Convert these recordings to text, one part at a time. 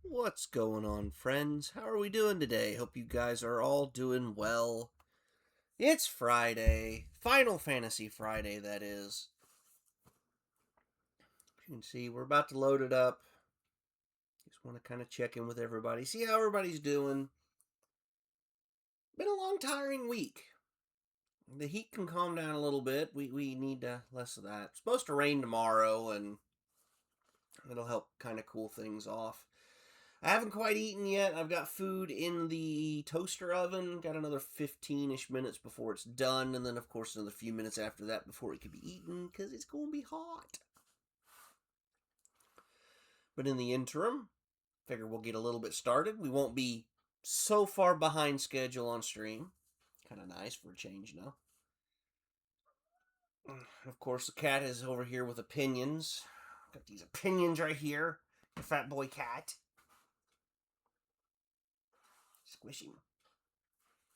What's going on, friends? How are we doing today? Hope you guys are all doing well. It's Friday. Final Fantasy Friday, that is. You can see we're about to load it up. Just want to kind of check in with everybody, see how everybody's doing. Been a long, tiring week. The heat can calm down a little bit. We need less of that. It's supposed to rain tomorrow, and it'll help kind of cool things off. I haven't quite eaten yet. I've got food in the toaster oven. Got another 15-ish minutes before it's done. And then, of course, another few minutes after that before it can be eaten because it's going to be hot. But in the interim, figure we'll get a little bit started. We won't be so far behind schedule on stream. Kind of nice for a change, no? Of course, the cat is over here with opinions. Got these opinions right here. The fat boy cat. Squish him.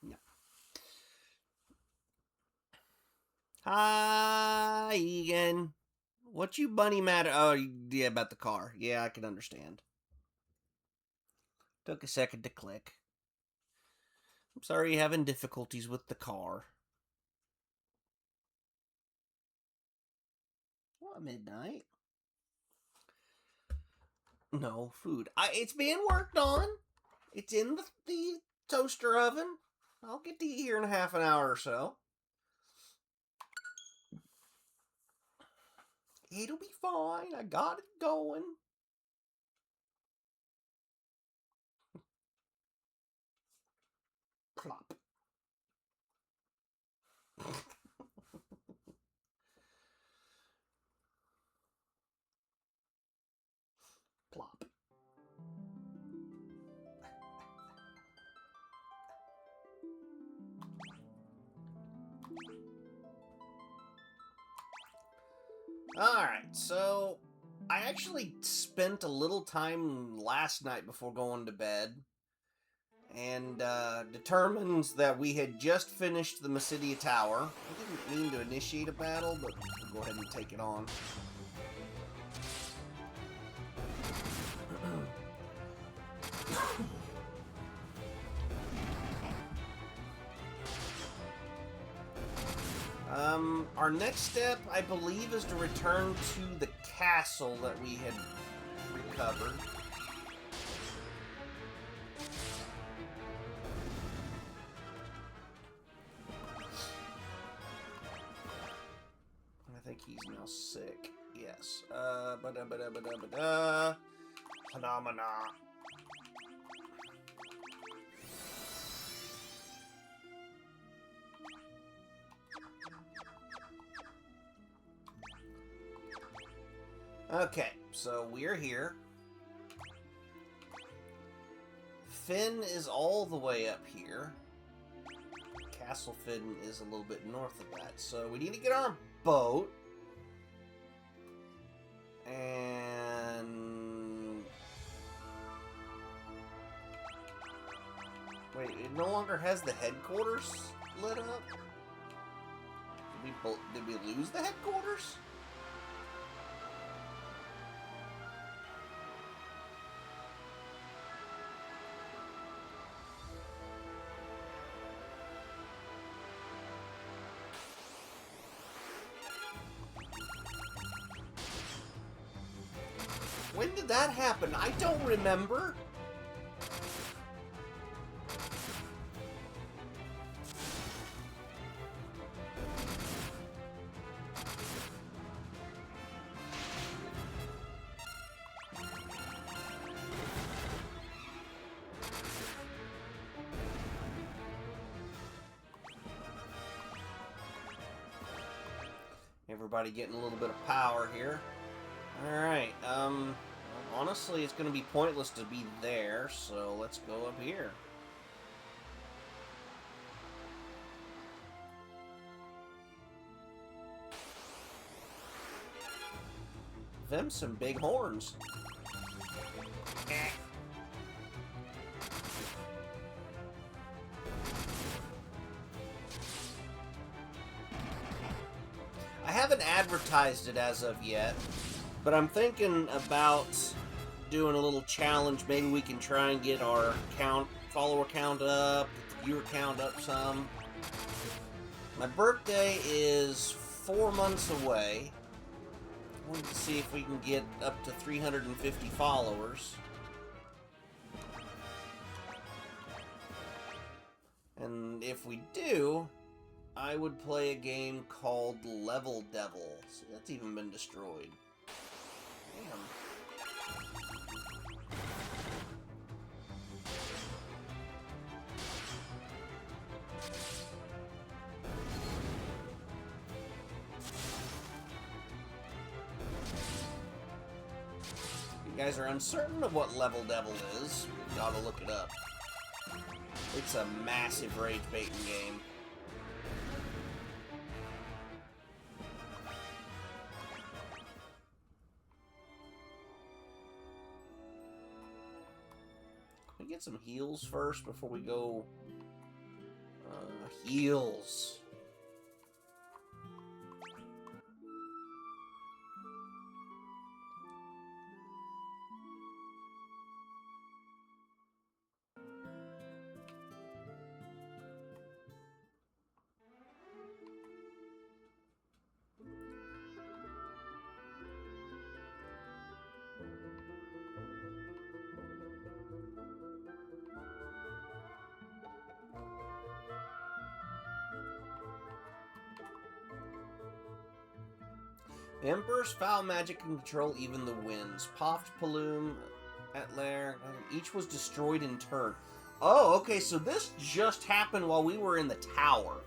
No. Hi, Egan. What you bunny mad at? Oh, yeah, about the car. Yeah, I can understand. Took a second to click. I'm sorry you're having difficulties with the car. What, midnight? No, food. It's being worked on. It's in the toaster oven. I'll get to eat here in half an hour or so. It'll be fine. I got it going. Plop. Plop. Alright, so I actually spent a little time last night before going to bed and determined that we had just finished the Mysidia Tower. I didn't mean to initiate a battle, but we'll go ahead and take it on. Our next step, I believe, is to return to the castle that we had recovered. I think he's now sick. Yes. Phenomena. Okay, so we're here. Finn is all the way up here. Castle Finn is a little bit north of that. So we need to get on a boat. And... wait, it no longer has the headquarters lit up? Did we lose the headquarters? When did that happen? I don't remember. Everybody getting a little bit of power here. Alright, honestly, it's going to be pointless to be there, so let's go up here. Them some big horns. I haven't advertised it as of yet, but I'm thinking about doing a little challenge. Maybe we can try and get our follower count up, get the viewer count up some. My birthday is 4 months away. I wanted to see if we can get up to 350 followers. And if we do, I would play a game called Level Devil. See, that's even been destroyed. Damn. You guys are uncertain of what Level Devil is, you gotta look it up. It's a massive rage-baiting game. Can we get some heals first before we go? Heals. The Emperor's foul magic can control even the winds. Poft, Paloom, Atlair, each was destroyed in turn. Oh, okay, so this just happened while we were in the tower.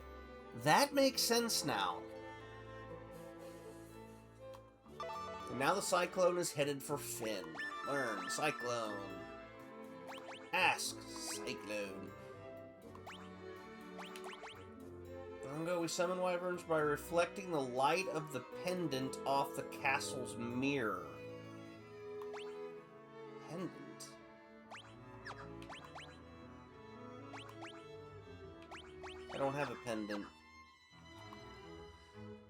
That makes sense now. And now the Cyclone is headed for Finn. Learn, Cyclone. Ask, Cyclone. long ago, we summoned wyverns by reflecting the light of the pendant off the castle's mirror. Pendant? I don't have a pendant.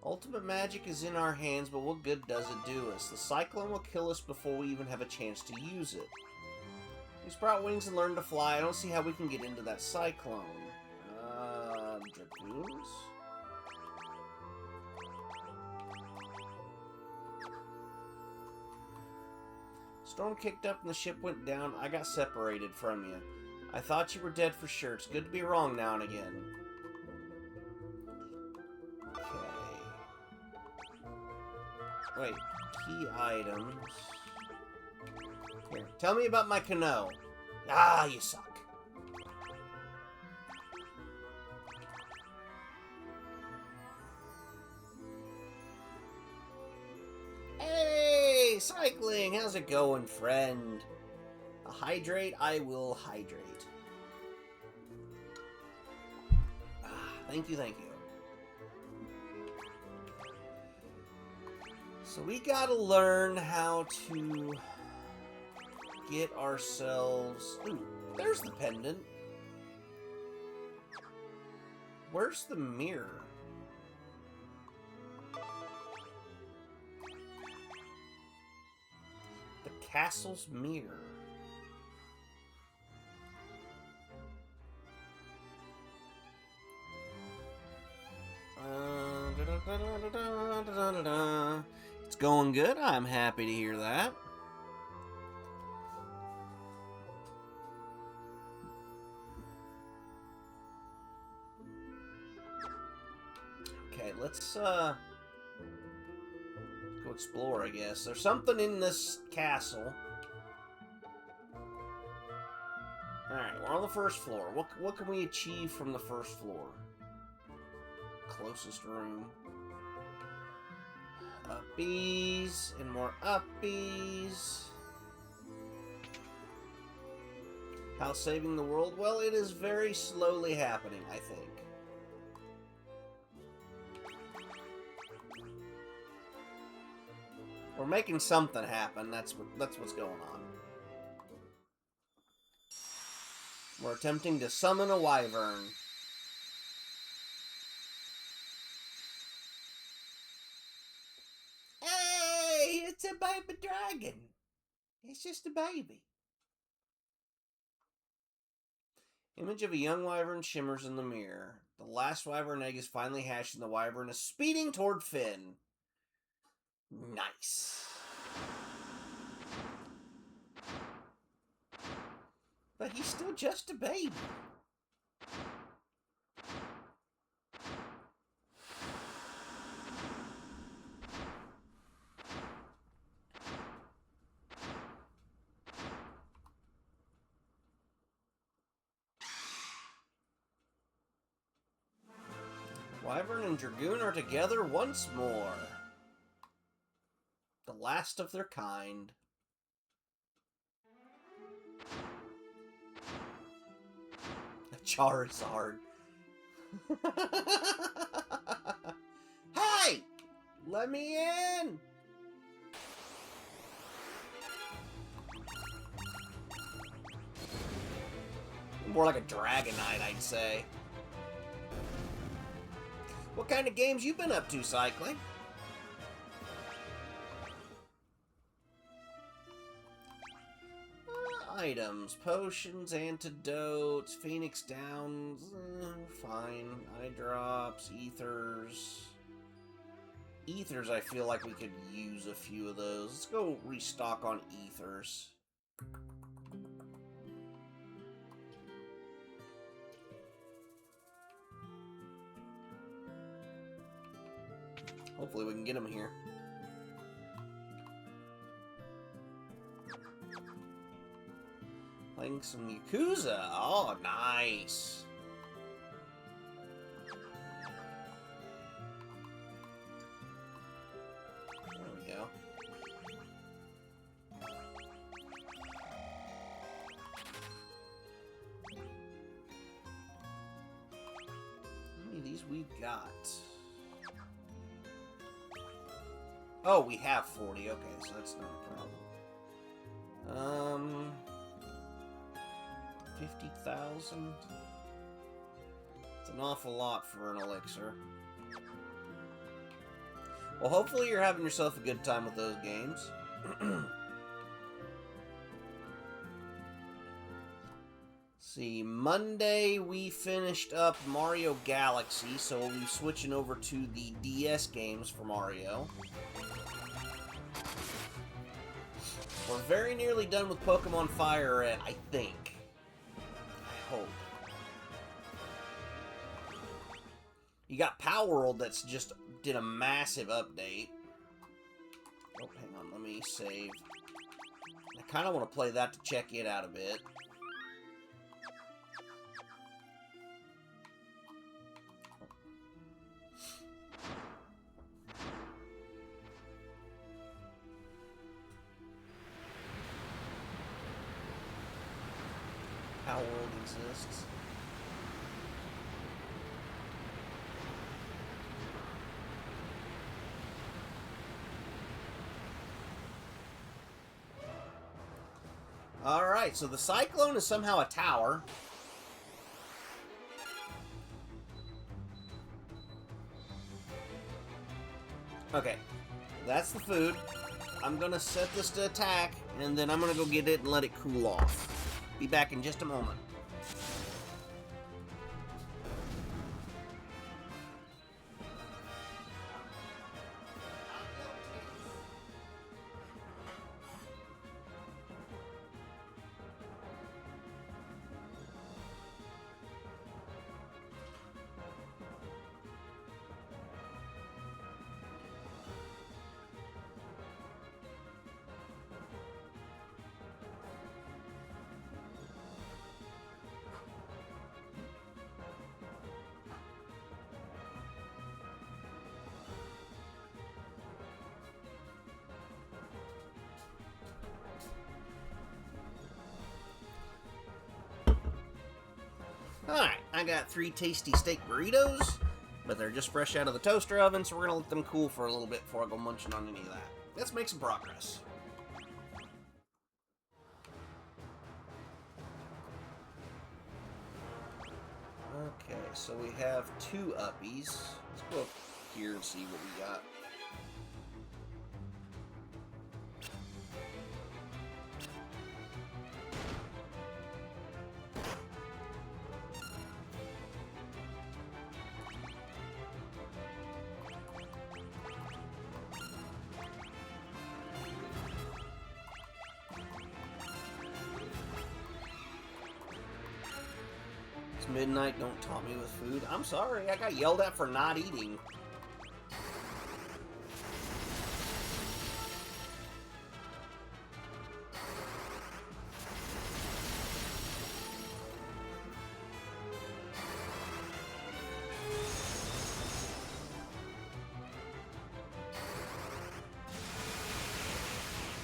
Ultimate magic is in our hands, but what good does it do us? The cyclone will kill us before we even have a chance to use it. We sprout wings and learn to fly. I don't see how we can get into that cyclone. Dragoons? Storm kicked up and the ship went down. I got separated from you. I thought you were dead for sure. It's good to be wrong now and again. Okay. Wait. Key items. Here. Tell me about my canoe. Ah, you suck. Hey, cycling. How's it going, friend? Hydrate, I will hydrate. Thank you, thank you. So we gotta learn how to get ourselves... Ooh, there's the pendant. Where's the mirror? The castle's mirror. It's going good. I'm happy to hear that. Okay, let's go explore, I guess. There's something in this castle. Alright, we're on the first floor. What can we achieve from the first floor? Closest room. Uppies and more uppies. How saving the world? Well, it is very slowly happening, I think. We're making something happen. That's what's going on. We're attempting to summon a wyvern. Hey, it's a baby dragon. It's just a baby. Image of a young wyvern shimmers in the mirror. The last wyvern egg is finally hatched and the wyvern is speeding toward Finn. Nice. But he's still just a baby. Wyvern and Dragoon are together once more. The last of their kind. A Charizard. Hey! Let me in! More like a Dragonite, I'd say. What kind of games you been up to, cycling? Items, potions, antidotes, phoenix downs, fine. Eye drops, ethers. Ethers, I feel like we could use a few of those. Let's go restock on ethers. Hopefully we can get them here. Playing some Yakuza. Oh, nice. There we go. How many of galaxies we've got. Oh, we have 40. Okay, so that's not a problem. 50,000. It's an awful lot for an elixir. Well, hopefully you're having yourself a good time with those games. See, Monday we finished up Mario Galaxy, so we'll be switching over to the DS games for Mario. We're very nearly done with Pokemon Fire Red, I think. I hope. You got Power World that's just did a massive update. Oh, hang on, let me save. I kind of want to play that to check it out a bit. Power World exists. Alright, so the Cyclone is somehow a tower. Okay, that's the food. I'm gonna set this to attack, and then I'm gonna go get it and let it cool off. Be back in just a moment. Alright, I got 3 tasty steak burritos, but they're just fresh out of the toaster oven, so we're gonna let them cool for a little bit before I go munching on any of that. Let's make some progress. Okay, so we have 2 uppies. Let's go up here and see what we got. It's midnight, don't taunt me with food. I'm sorry, I got yelled at for not eating.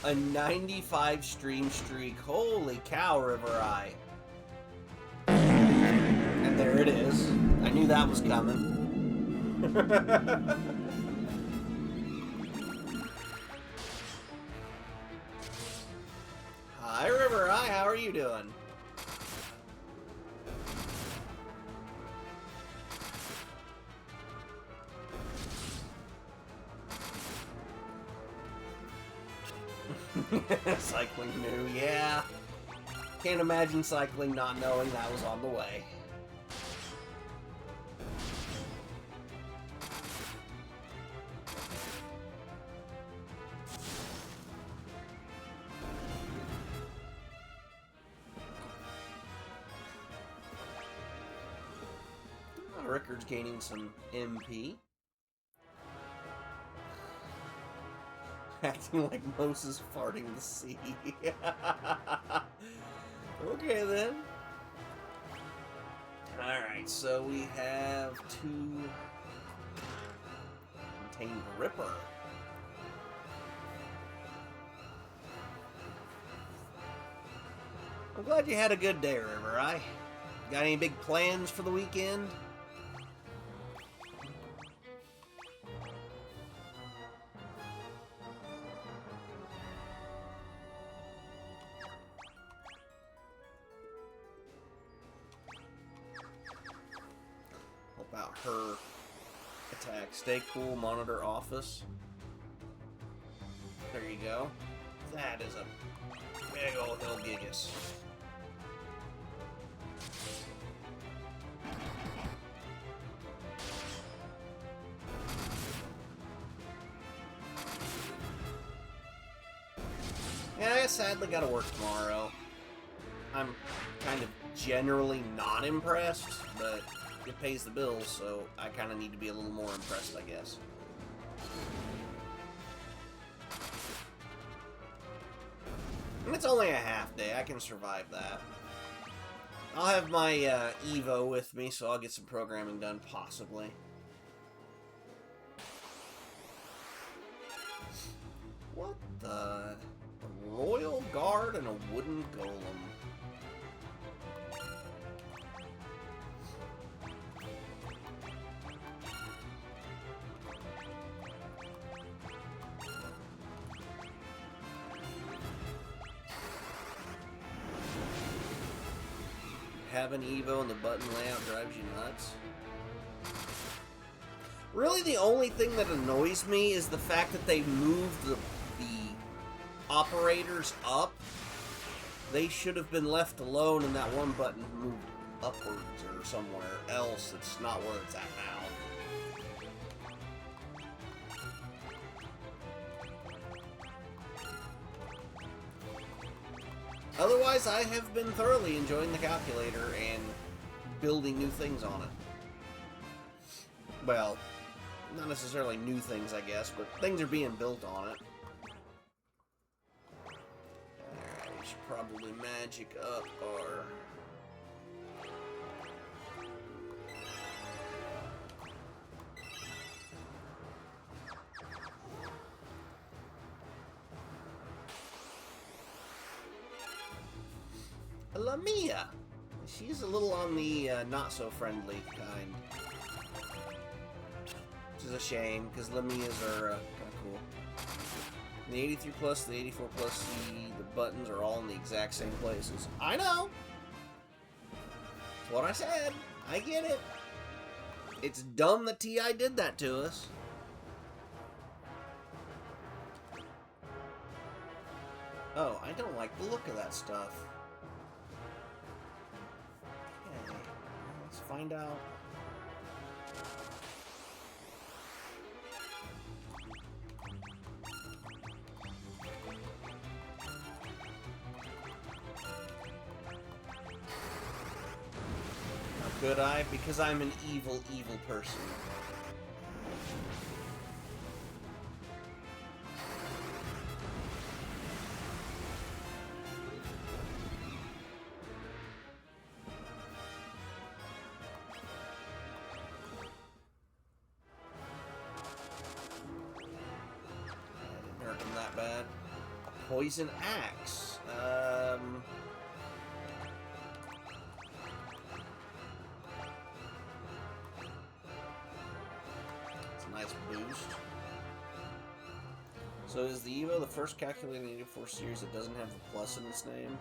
A 95 stream streak. Holy cow, River Eye. And there it is. I knew that was coming. Hi, River Eye. How are you doing? Cycling new, yeah. Can't imagine cycling not knowing that was on the way. Rickard's gaining some MP. Acting like Moses farting the sea. Okay then. Alright, so we have 2 contained Ripper. I'm glad you had a good day, River Eye. Got any big plans for the weekend? about her attack. Stay cool, monitor office. There you go. That is a big old Hilgigus. Yeah, I sadly gotta work tomorrow. I'm kind of generally not impressed, but it pays the bills, so I kind of need to be a little more impressed, I guess. And it's only a half day. I can survive that. I'll have my Evo with me, so I'll get some programming done, possibly. What the... A Royal Guard and a wooden golem. Have an Evo and the button layout drives you nuts. Really, the only thing that annoys me is the fact that they moved the operators up. They should have been left alone and that one button moved upwards or somewhere else. It's not where it's at now. Otherwise, I have been thoroughly enjoying the calculator and building new things on it. Well, not necessarily new things, I guess, but things are being built on it. Alright, we should probably magic up our... Lamia! She's a little on the not-so-friendly kind. Which is a shame, because Lamias are kind of cool. The 83 plus, the 84 plus, the buttons are all in the exact same places. I know! That's what I said. I get it. It's dumb that TI did that to us. Oh, I don't like the look of that stuff. Okay, let's find out. Could I? Because I'm an evil, evil person. That didn't hurt him that bad. A poison axe. Nice boost. So is the Evo the first calculated 84 series that doesn't have the plus in its name?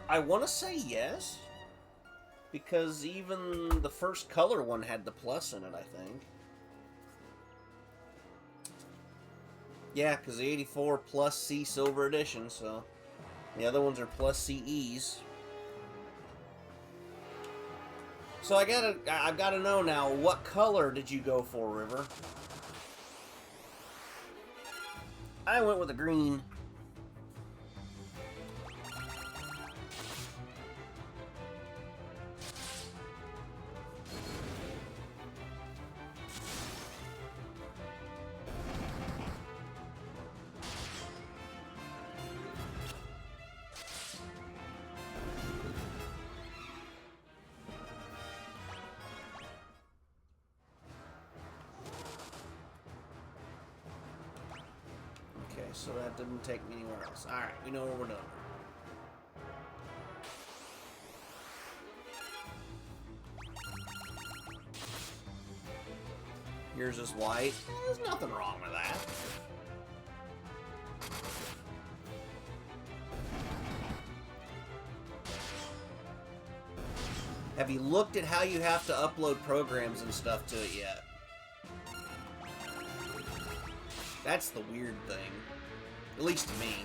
I want to say yes, because even the first color one had the plus in it, I think. Yeah, because the 84 plus C Silver Edition, so the other ones are plus CEs. So I've gotta know now, what color did you go for, River? I went with a green. Okay, so that didn't take me anywhere else. Alright, we know where we're done. Yours is white. There's nothing wrong with that. Have you looked at how you have to upload programs and stuff to it yet? That's the weird thing. At least to me.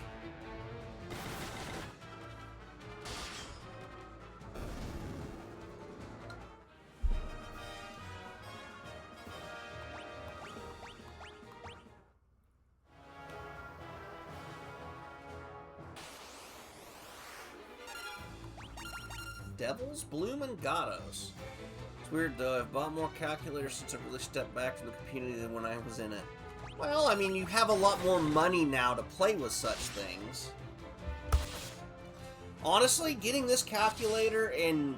Devils, Bloom, and Gatos. It's weird though, I've bought more calculators since I've really stepped back from the community than when I was in it. Well, I mean, you have a lot more money now to play with such things. Honestly, getting this calculator and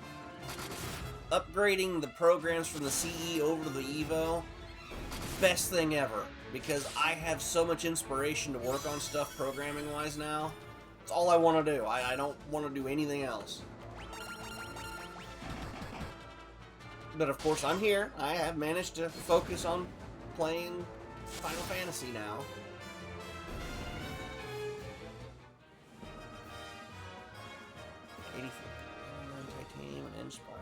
upgrading the programs from the CE over to the Evo, best thing ever. Because I have so much inspiration to work on stuff programming-wise now. It's all I want to do. I don't want to do anything else. But of course, I'm here. I have managed to focus on playing Final Fantasy now. Titanium and Inspire.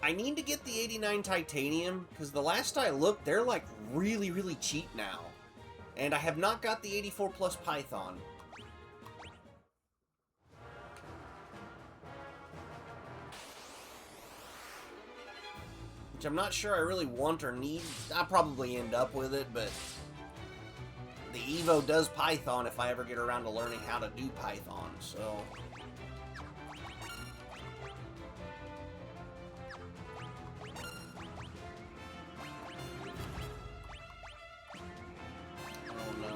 I need to get the 89 Titanium, because the last I looked, they're like really, really cheap now. And I have not got the 84 plus Python. Which I'm not sure I really want or need. I'll probably end up with it, but the Evo does Python if I ever get around to learning how to do Python, so... Oh no.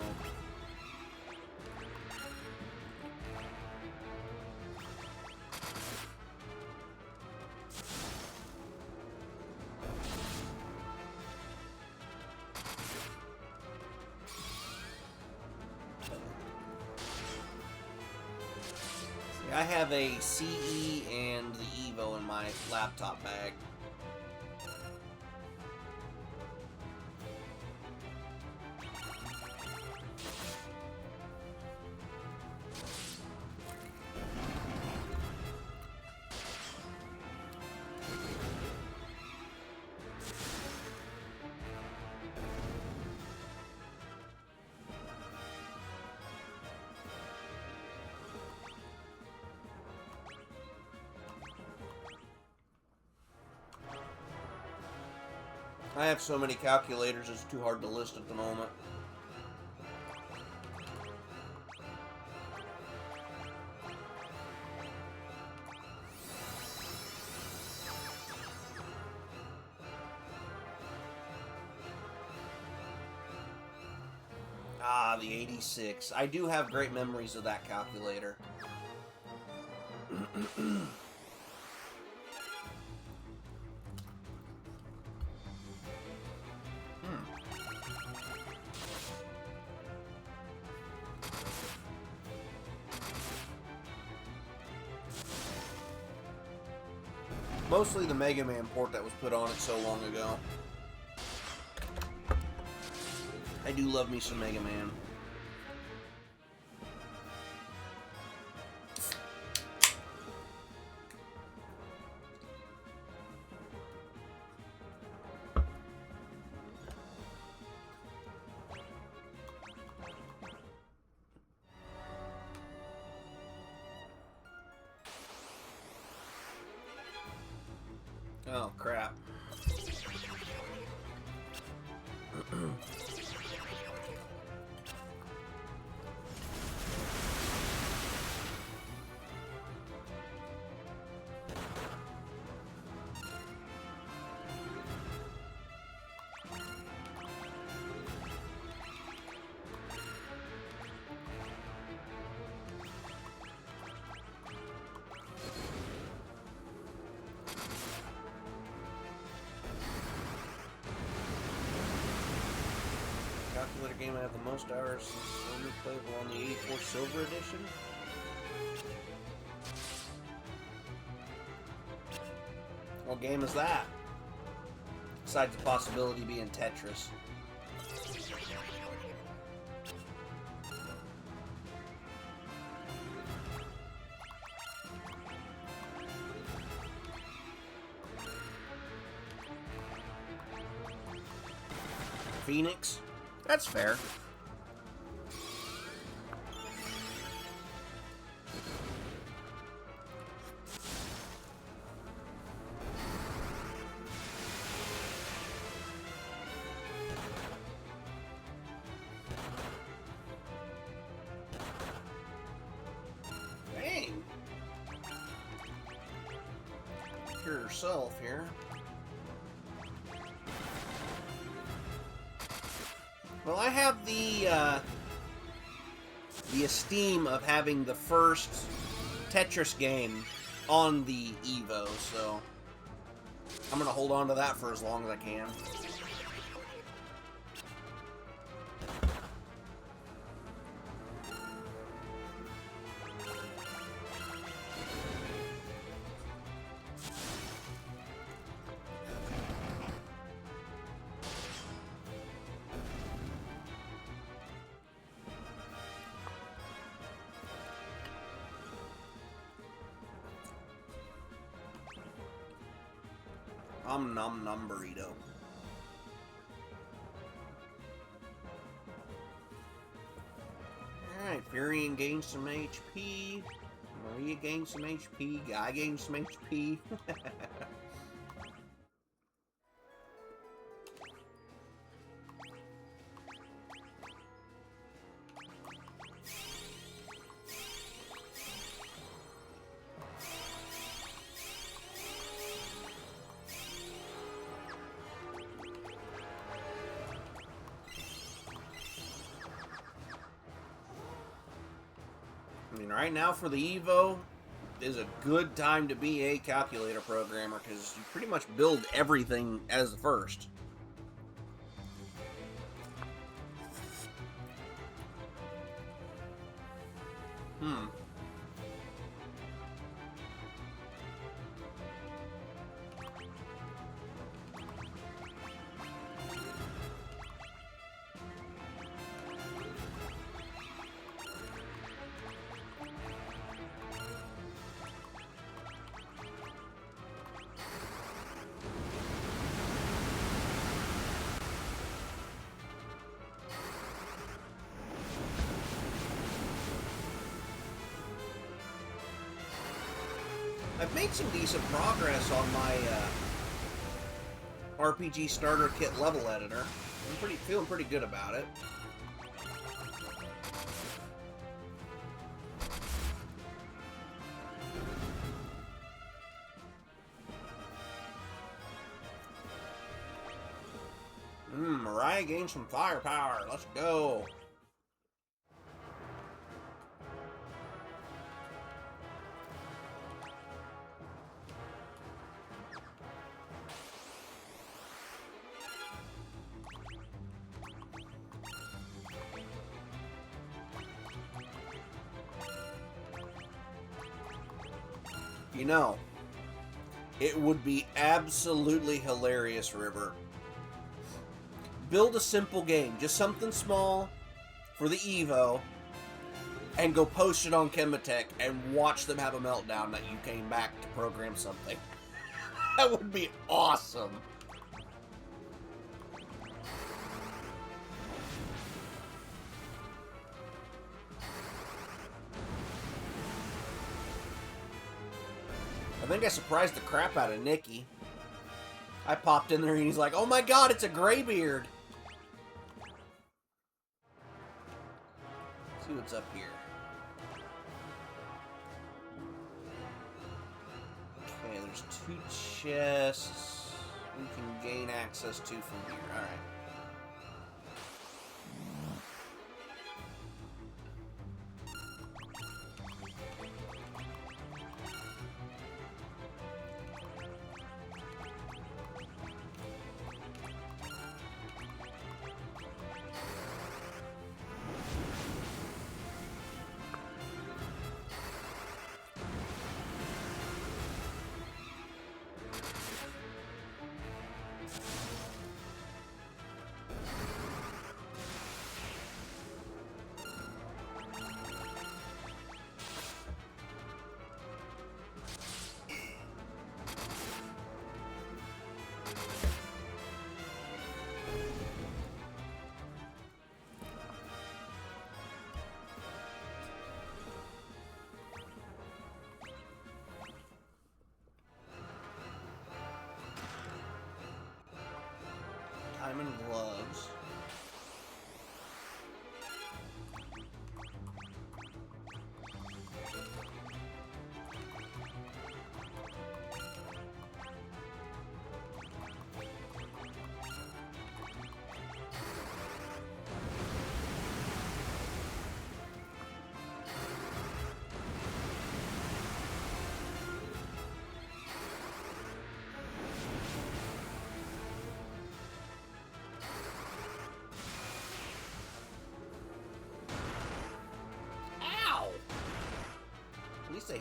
I have a CE and the Evo in my laptop bag. I have so many calculators, it's too hard to list at the moment. Ah, the 86. I do have great memories of that calculator. Mostly the Mega Man port that was put on it so long ago. I do love me some Mega Man. Oh, crap. Calculator game I have the most hours since only playable on the 84 Silver Edition. What game is that? Besides the possibility being Tetris. Phoenix. That's fair. Dang. Cure yourself here. Well, I have the esteem of having the first Tetris game on the Evo, so I'm gonna hold on to that for as long as I can. Nom nom burrito. Alright, Furion gains some HP. Maria gains some HP. Guy gains some HP. I mean, right now for the Evo is a good time to be a calculator programmer because you pretty much build everything as the first. I've made some decent progress on my RPG starter kit level editor. I'm feeling pretty good about it. Mariah gained some firepower. Let's go. You know, it would be absolutely hilarious, River. Build a simple game, just something small for the Evo, and go post it on Chematech and watch them have a meltdown that you came back to program something. That would be awesome. I think I surprised the crap out of Nikki. I popped in there and he's like, oh my god, it's a Greybeard. Let's see what's up here. Okay, there's 2 chests we can gain access to from here. Alright.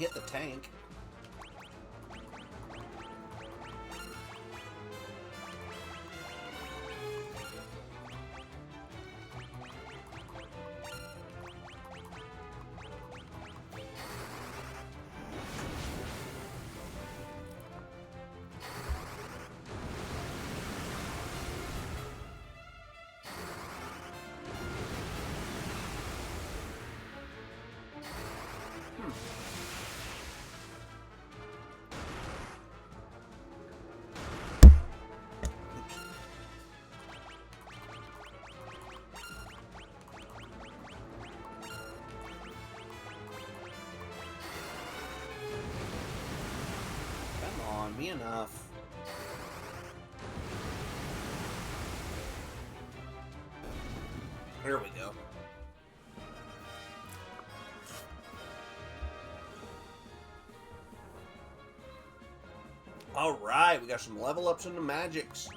hit the tank. Be enough. There we go. All right, we got some level ups in the magics.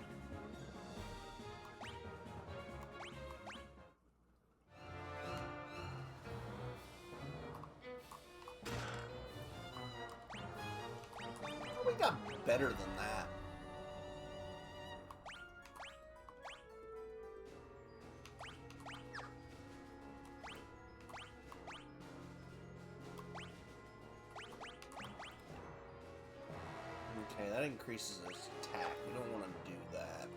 We got better than that. Okay, that increases his attack. We don't want to do that.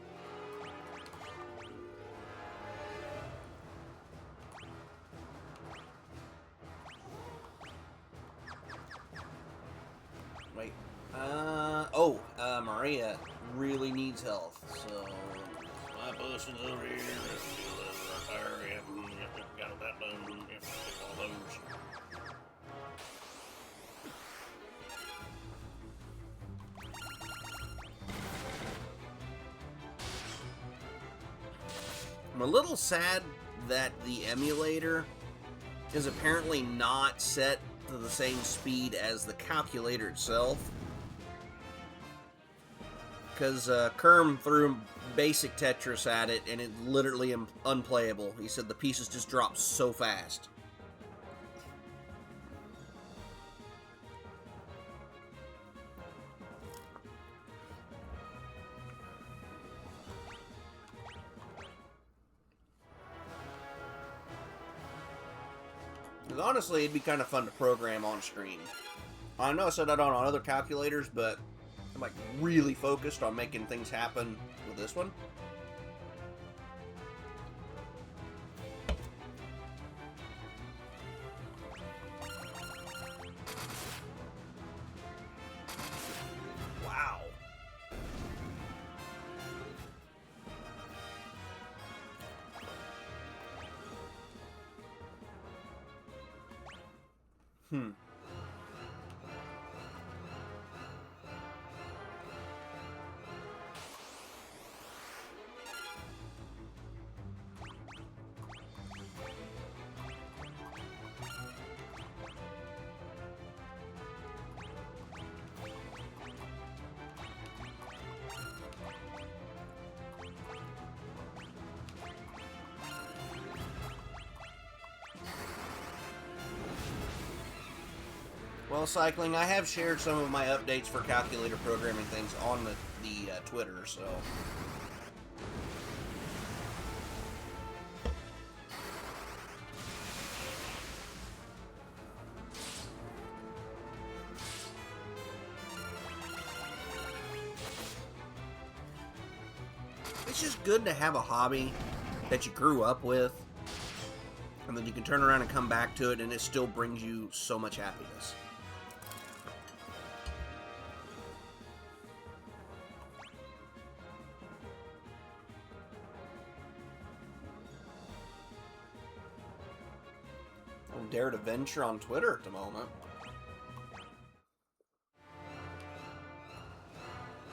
Wait. Maria really needs health, so my potion's over here. Got that done. All those. I'm a little sad that the emulator is apparently not set to the same speed as the calculator itself. Because Kerm threw basic Tetris at it, and it literally unplayable. He said the pieces just drop so fast. Because honestly, it'd be kind of fun to program on stream. I know I said that on other calculators, but I'm like really focused on making things happen with this one. Wow. Well, Cycling, I have shared some of my updates for calculator programming things on the Twitter, so... It's just good to have a hobby that you grew up with, and then you can turn around and come back to it, and it still brings you so much happiness. Dare to venture on Twitter at the moment.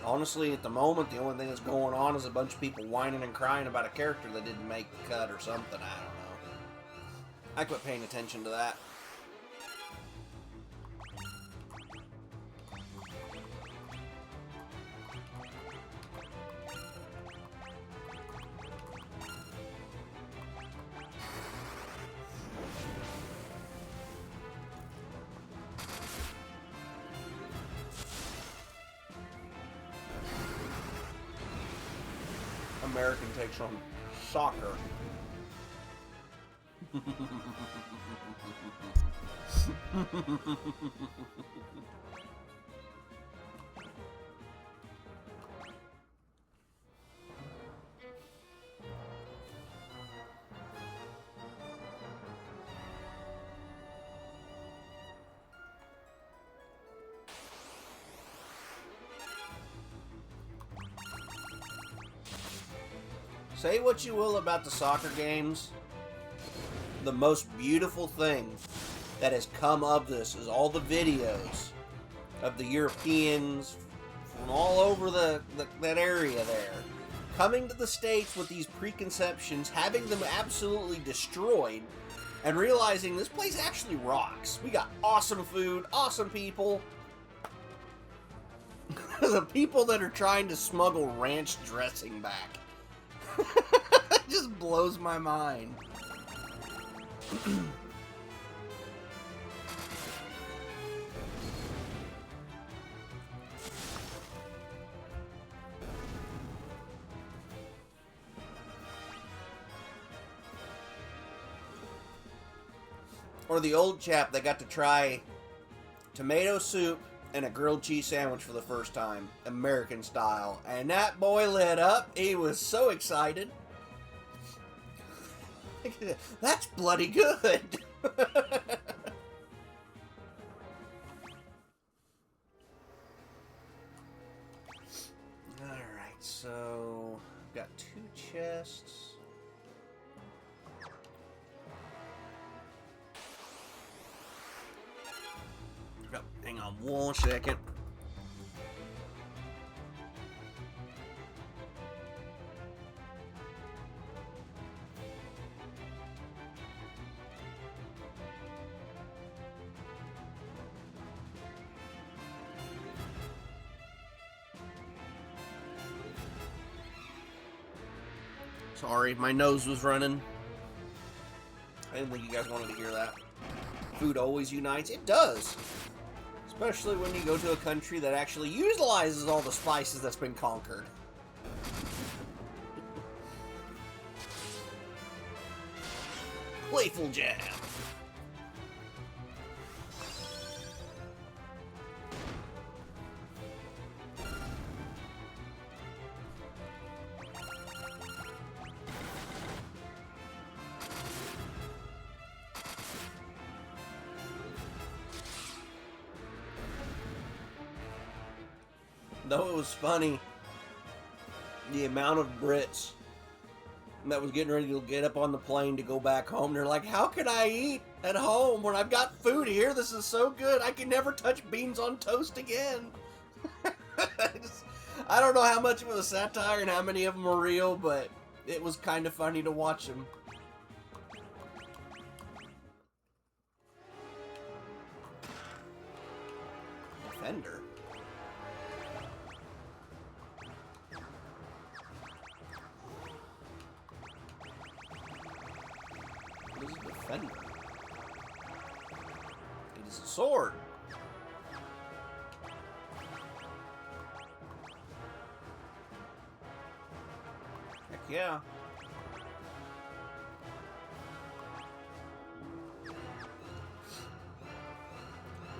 Honestly, at the moment, the only thing that's going on is a bunch of people whining and crying about a character that didn't make the cut or something. I don't know. I quit paying attention to that. American takes on soccer. Say what you will about the soccer games, the most beautiful thing that has come of this is all the videos of the Europeans from all over that area there coming to the States with these preconceptions, having them absolutely destroyed, and realizing this place actually rocks. We got awesome food, awesome people. The people that are trying to smuggle ranch dressing back. It just blows my mind. Or the old chap that got to try tomato soup and a grilled cheese sandwich for the first time, American style. And that boy lit up. He was so excited. That's bloody good. Alright, so I've got 2 chests. Hang on 1 second. Sorry, my nose was running. I didn't think you guys wanted to hear that. Food always unites. It does. Especially when you go to a country that actually utilizes all the spices that's been conquered. Playful jab. Though it was funny, the amount of Brits that was getting ready to get up on the plane to go back home, they're like, how can I eat at home when I've got food here? This is so good. I can never touch beans on toast again. I don't know how much of it was satire and how many of them were real, but it was kind of funny to watch them. Defender. What is a defender? It is a sword. Heck yeah.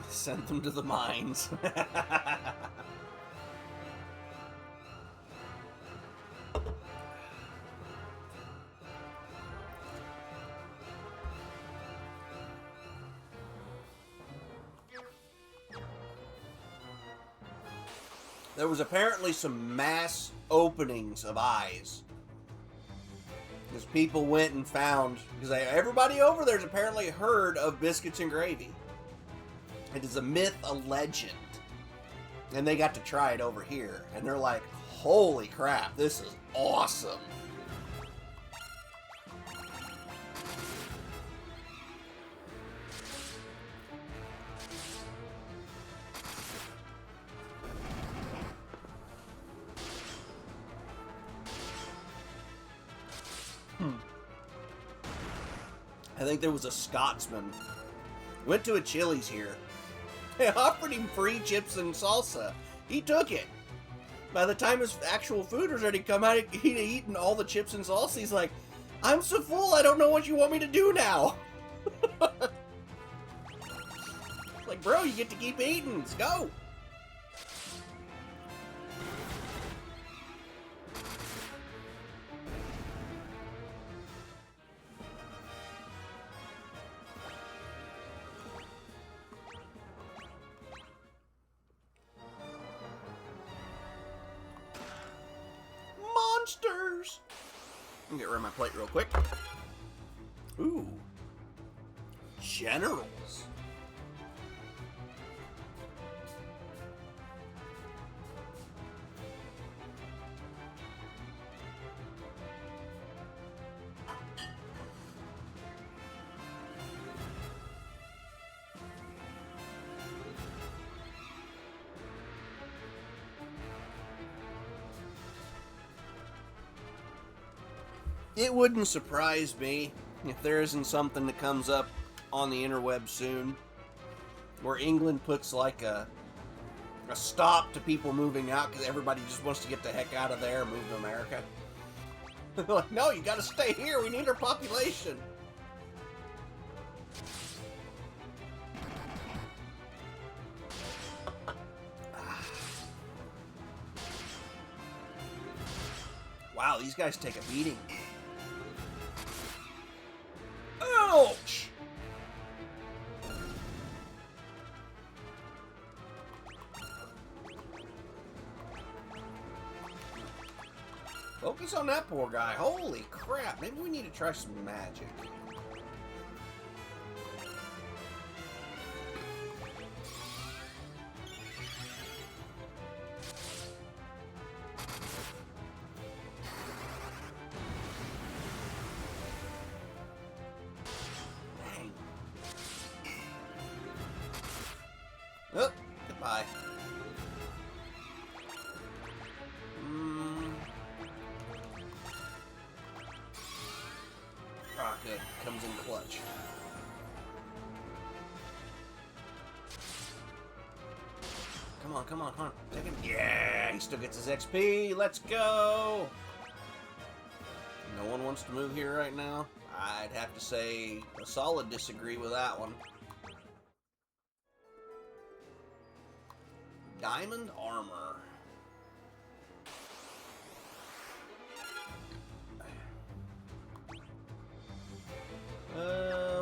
Sent them to the mines. There was apparently some mass openings of eyes. Because people went and found, because everybody over there's apparently heard of biscuits and gravy. It is a myth, a legend. And they got to try it over here. And they're like, holy crap, this is awesome. I think there was a Scotsman. Went to a Chili's here. They offered him free chips and salsa. He took it. By the time his actual food was ready to come out, he'd eaten all the chips and salsa. He's like, I'm so full, I don't know what you want me to do now. Like, bro, you get to keep eating. Let's go. Monsters! Let me get rid of my plate real quick. Ooh. Generals. It wouldn't surprise me if there isn't something that comes up on the interweb soon where England puts like a stop to people moving out because everybody just wants to get the heck out of there and move to America. Like, no, you gotta stay here. We need our population. Wow, these guys take a beating. Ouch! Focus on that poor guy. Holy crap. Maybe we need to try some magic. Dang. Oh, goodbye. Ah, good. Comes in clutch. Come on, come on, come on. Take it. Yeah, he still gets his XP. Let's go. No one wants to move here right now. I'd have to say a solid disagree with that one. Diamond armor.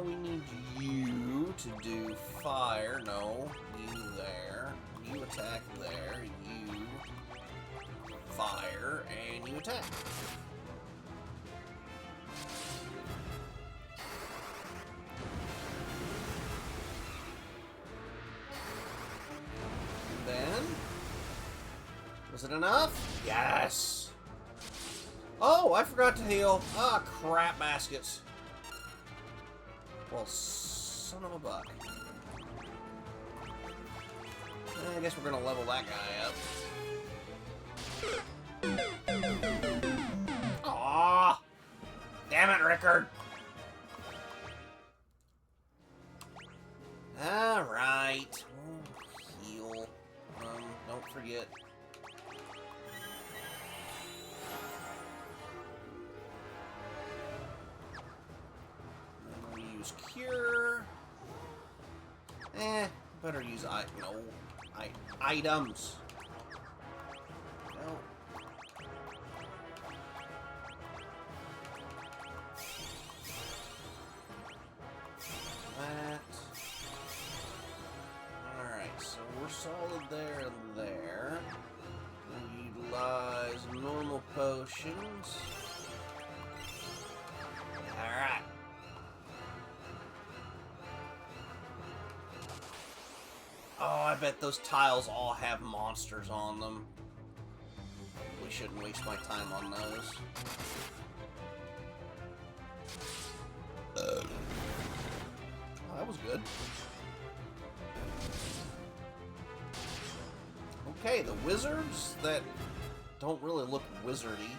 We need you to do fire. No, you there. You attack there. You fire, and you attack. And then, was it enough? Yes. Oh, I forgot to heal. Ah, crap baskets. Well, son of a buck. I guess we're gonna level that guy up. Aww! Damn it, Rickard! Alright. We'll heal. Don't forget. Use cure. Better use items. No. That. Alright, so we're solid there and there. We utilize normal potions. Alright. Oh, I bet those tiles all have monsters on them. We shouldn't waste my time on those. Oh, that was good. Okay, the wizards that don't really look wizardy.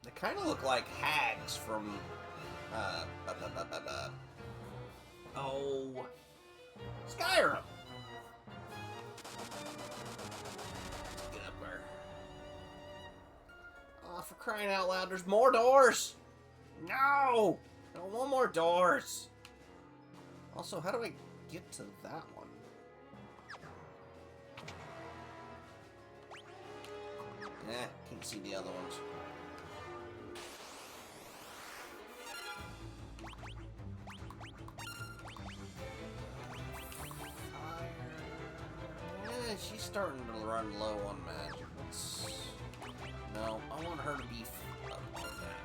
They kind of look like hags from oh, Skyrim. Oh, for crying out loud, there's more doors! No! I don't want more doors! Also, how do I get to that one? Can't see the other ones. She's starting to run low on magic. No, I want her to be up on that.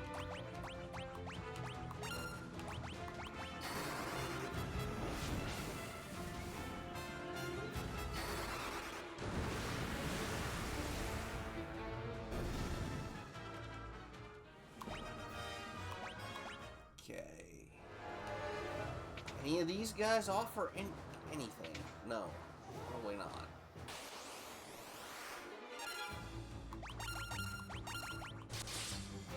Okay. Any of these guys offer anything? No. Probably not.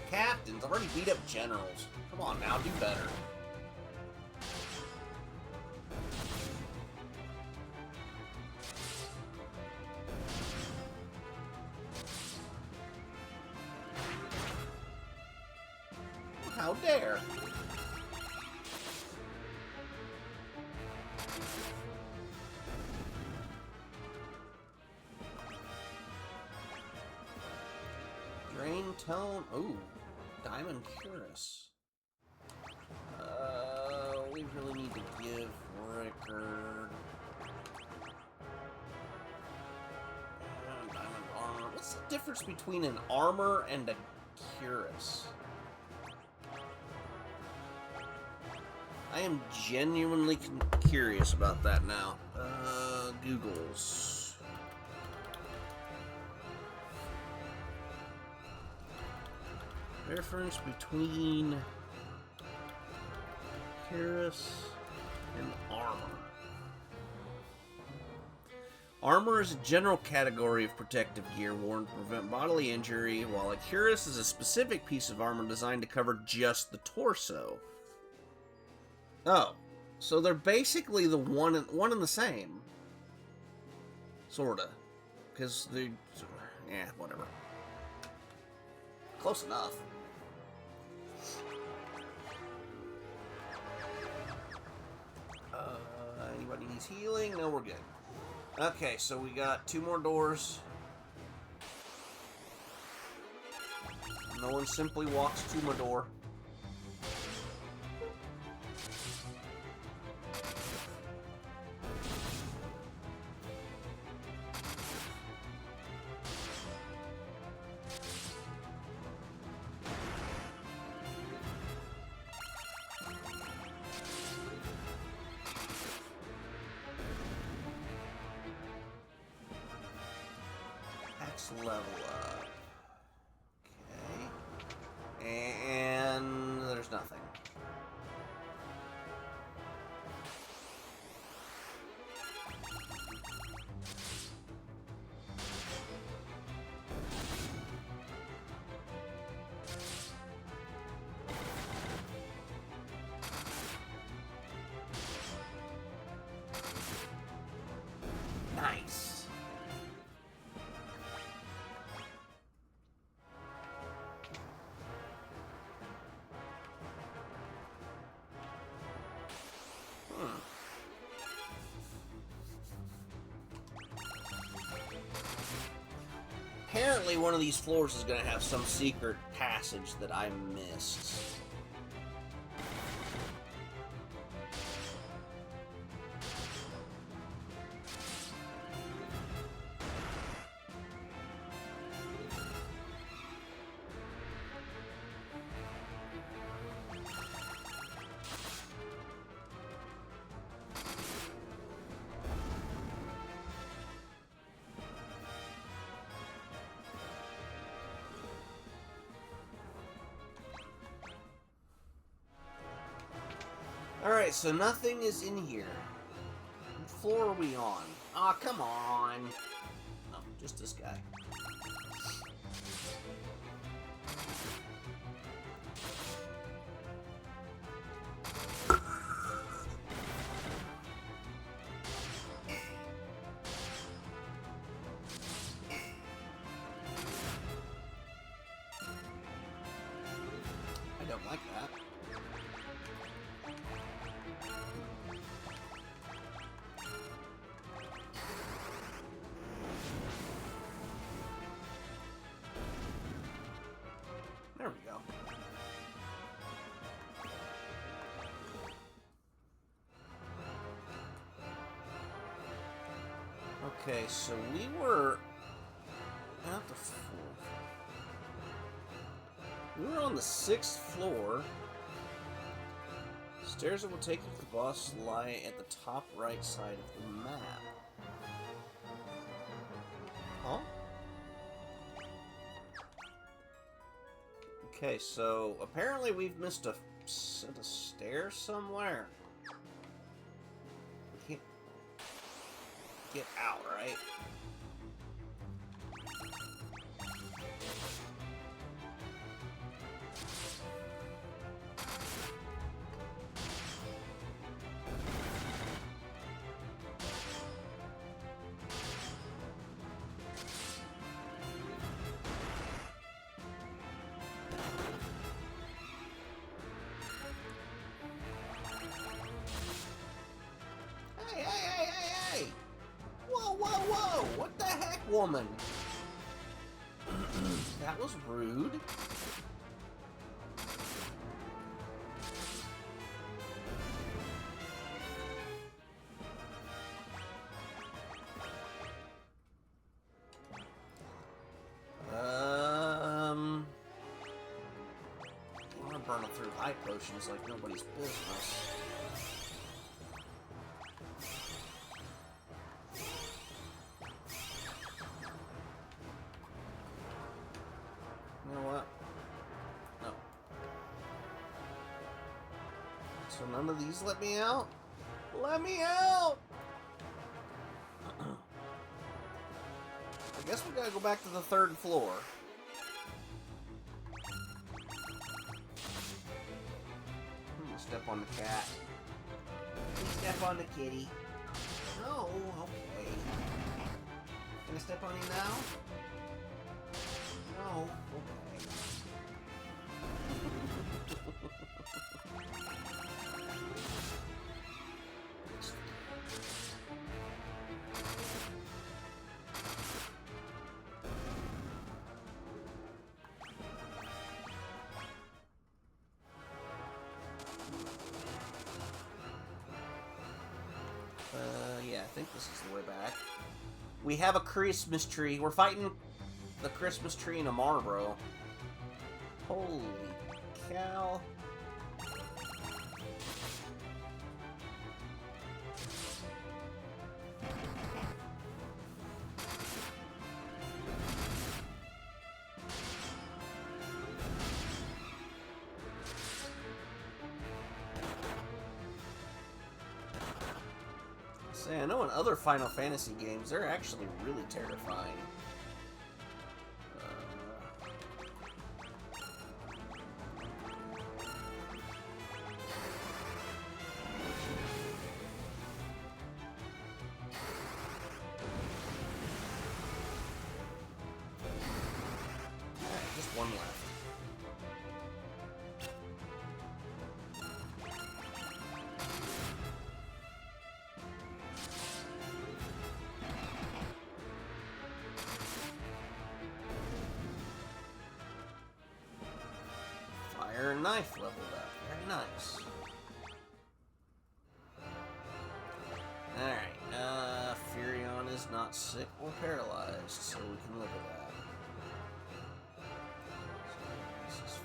Captains, I've already beat up generals. Come on now, do better. How dare! Drain tone. Ooh. Diamond Curious. We really need to give Rickard. Diamond armor. What's the difference between an armor and a Curious? I am genuinely curious about that now. Googles. Difference between Curious and armor. Armor is a general category of protective gear worn to prevent bodily injury, while a Curious is a specific piece of armor designed to cover just the torso. Oh, so they're basically the one and the same. Sorta. Because they... yeah, whatever. Close enough. Anybody needs healing? No, we're good. Okay, so we got 2 more doors. No one simply walks to my door. Level up. Okay. And there's nothing. Nice. Apparently one of these floors is going to have some secret passage that I missed. Alright, so nothing is in here. What floor are we on? Aw, oh, come on. Oh, just this guy. of them like that. There we go. Okay, so we were at the fourth. We were on the 6th floor. Stairs that will take you to the boss lie at the top right side of the map. Huh? Okay, so apparently we've missed a set of stairs somewhere. We can't get out, right? Hey! Whoa! What the heck, woman? That was rude. I want to burn them through high potions like nobody's business. You know what? No. So none of these let me out? Let me out! I guess we gotta go back to the 3rd floor. I'm gonna step on the cat. Step on the kitty. No, okay. Gonna step on you now? No, okay. Yeah, I think this is the way back. We have a Christmas tree. We're fighting the Christmas tree in a Marlboro. Holy cow. Say, I know in other Final Fantasy games, they're actually really terrifying. Alright, just one left. Fire and knife leveled up. Very nice. Alright, Furion is not sick or paralyzed, so we can live with that. So this is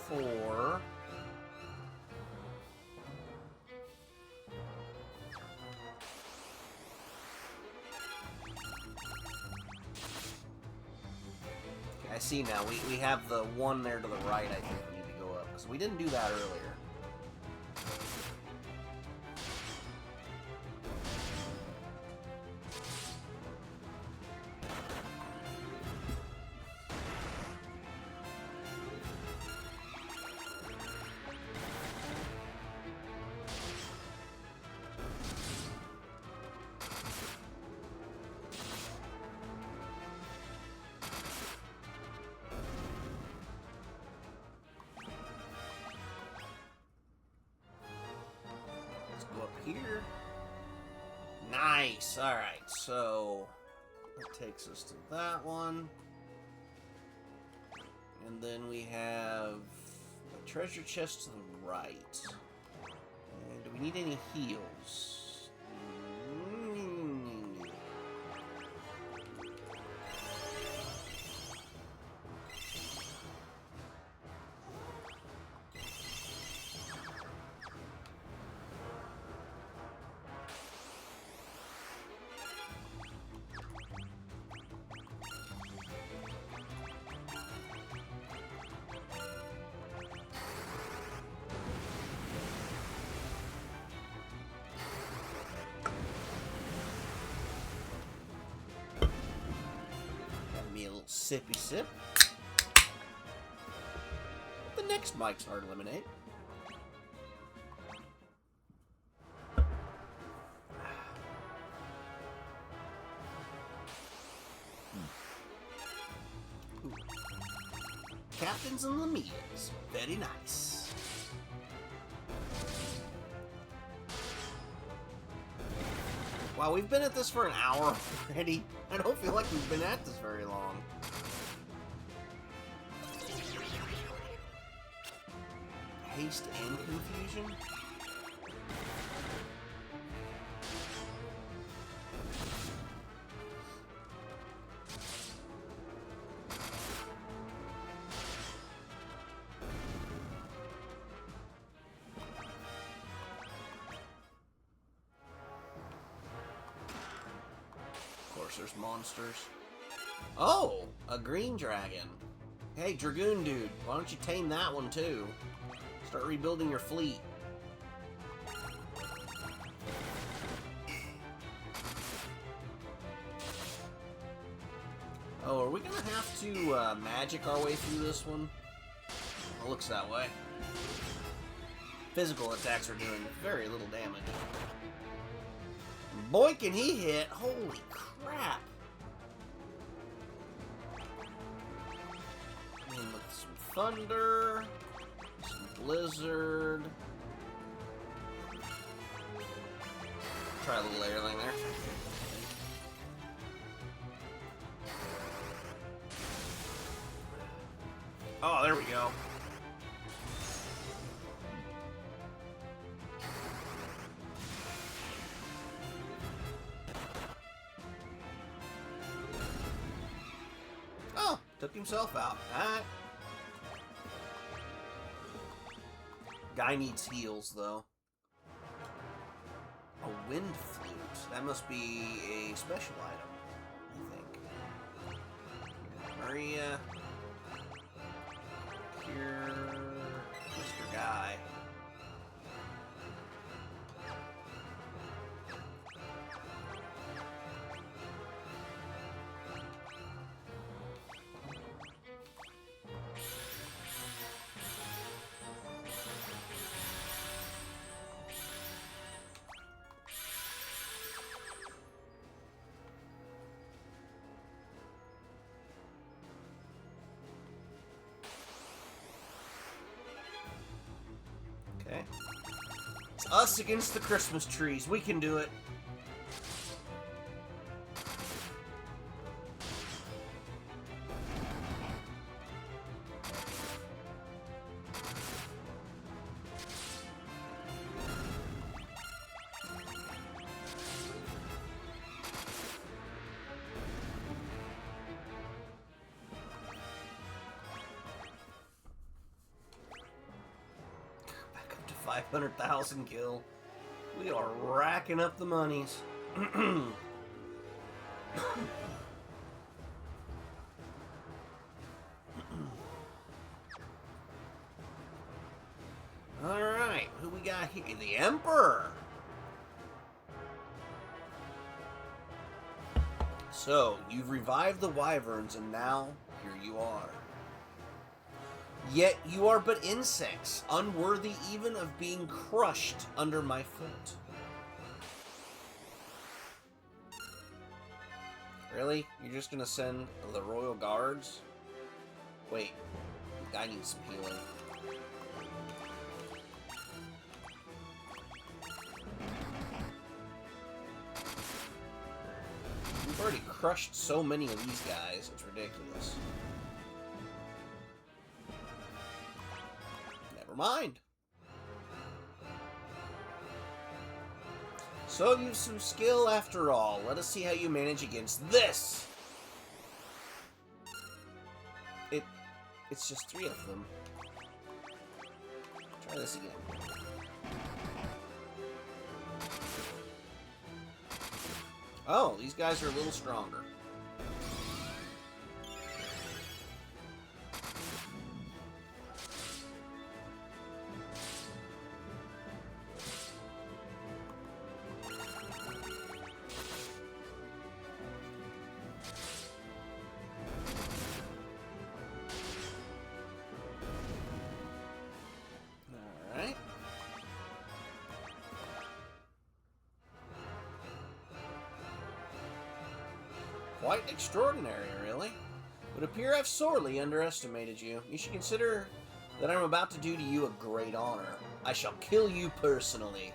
4. Okay, I see now. We have the one there to the right, I think we need to go up, because we didn't do that earlier. Nice! Alright, so that takes us to that one. And then we have a treasure chest to the right. And do we need any heals? Sippy sip. The next Mike's Hard Lemonade. Ooh. Captains and the meals. Very nice. Wow, we've been at this for an hour already. I don't feel like we've been at this very long. Haste and confusion? Of course, there's monsters. Oh! A green dragon. Hey, Dragoon dude, why don't you tame that one too? Start rebuilding your fleet. Oh, are we gonna have to magic our way through this one? It looks that way. Physical attacks are doing very little damage. Boy, can he hit! Holy crap! And with some thunder, some blizzard. Try a little layer thing there. Oh, there we go. Oh, took himself out. Alright. Guy needs heals, though. A wind flute. That must be a special item, I think. Maria. Here, Mr. Guy. Okay. It's us against the Christmas trees. We can do it. Back up to 500,000 kill. We are racking up the monies. Alright, who we got here? The Emperor! So, you've revived the wyverns, and now, here you are. Yet you are but insects, unworthy even of being crushed under my foot. Really? You're just gonna send the royal guards? Wait, the guy needs some healing. I've already crushed so many of these guys, it's ridiculous. Never mind. So you've some skill after all. Let us see how you manage against this. It's just 3 of them. Try this again. Oh, these guys are a little stronger. Quite extraordinary, really. It would appear I've sorely underestimated you. You should consider that I'm about to do to you a great honor. I shall kill you personally.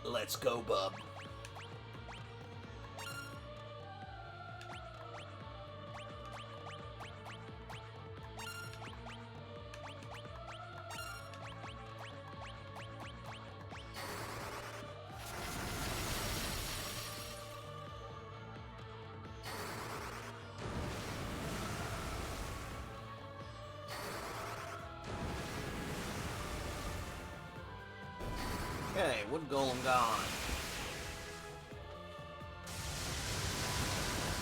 Let's go, bub. Okay, wood golem gone.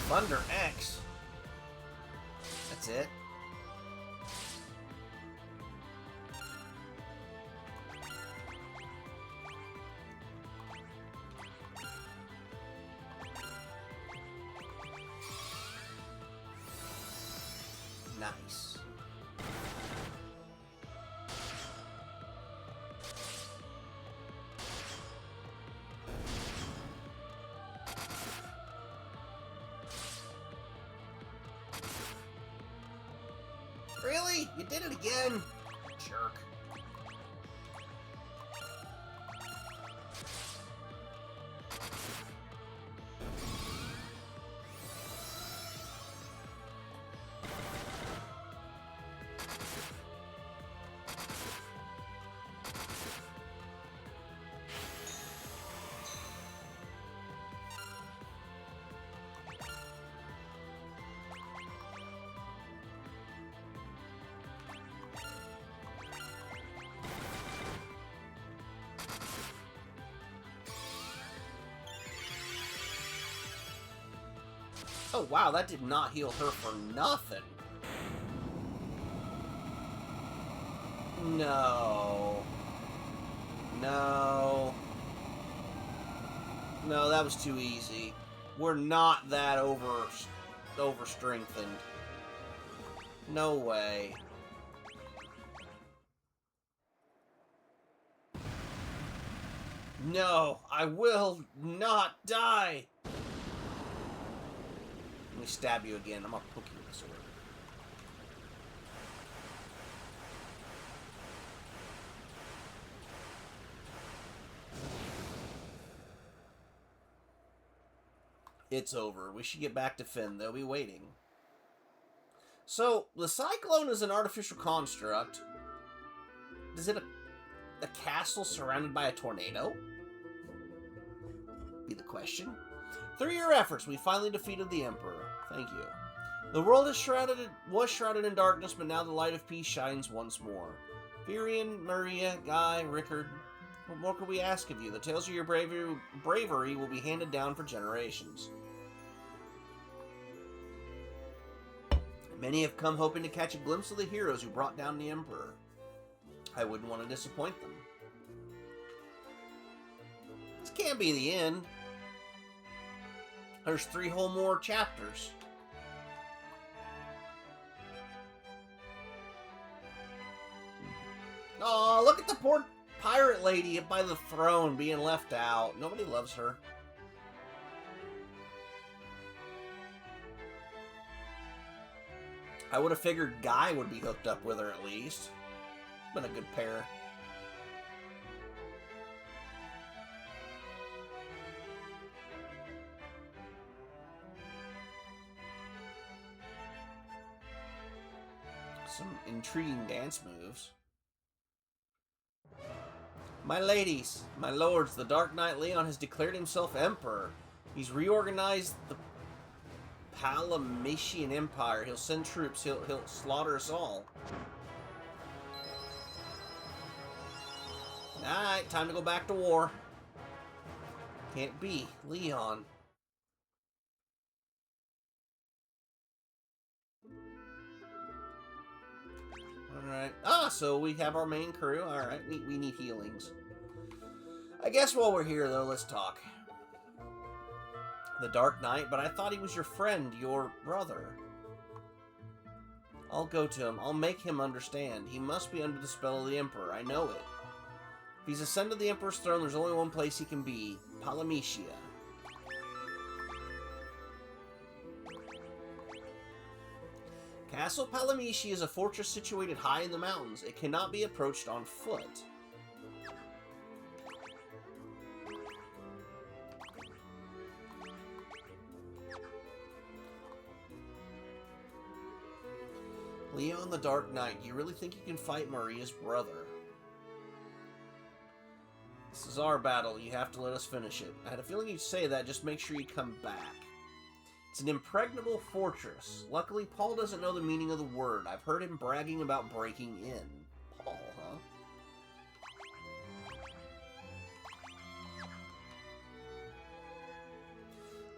Thunder X. That's it. Nice. Really? You did it again? Jerk. Oh wow, that did not heal her for nothing. No. No. No, that was too easy. We're not that overstrengthened. No way. No, I will not die. Let me stab you again. I'm gonna poke you with a sword. It's over. We should get back to Finn. They'll be waiting. So, the Cyclone is an artificial construct. Is it a castle surrounded by a tornado? Be the question. Through your efforts, we finally defeated the Emperor. Thank you. The world was shrouded in darkness, but now the light of peace shines once more. Firion, Maria, Guy, Rickard, what more could we ask of you? The tales of your bravery will be handed down for generations. Many have come hoping to catch a glimpse of the heroes who brought down the Emperor. I wouldn't want to disappoint them. This can't be the end. There's 3 whole more chapters. Oh, look at the poor pirate lady by the throne being left out. Nobody loves her. I would have figured Guy would be hooked up with her at least. Been a good pair. intriguing dance moves. My ladies, my lords, the Dark Knight Leon has declared himself emperor. He's reorganized the Palamatian Empire. He'll send troops. He'll slaughter us all. Alright, time to go back to war. Can't be. Leon. Alright. Ah, so we have our main crew. Alright, we need healings. I guess while we're here, though, let's talk. The Dark Knight, but I thought he was your friend, your brother. I'll go to him. I'll make him understand. He must be under the spell of the Emperor. I know it. If he's ascended the Emperor's throne, there's only one place he can be. Palamitia. Castle Palamitia is a fortress situated high in the mountains. It cannot be approached on foot. Leon the Dark Knight, you really think you can fight Maria's brother? This is our battle. You have to let us finish it. I had a feeling you'd say that. Just make sure you come back. It's an impregnable fortress. Luckily, Paul doesn't know the meaning of the word. I've heard him bragging about breaking in. Paul,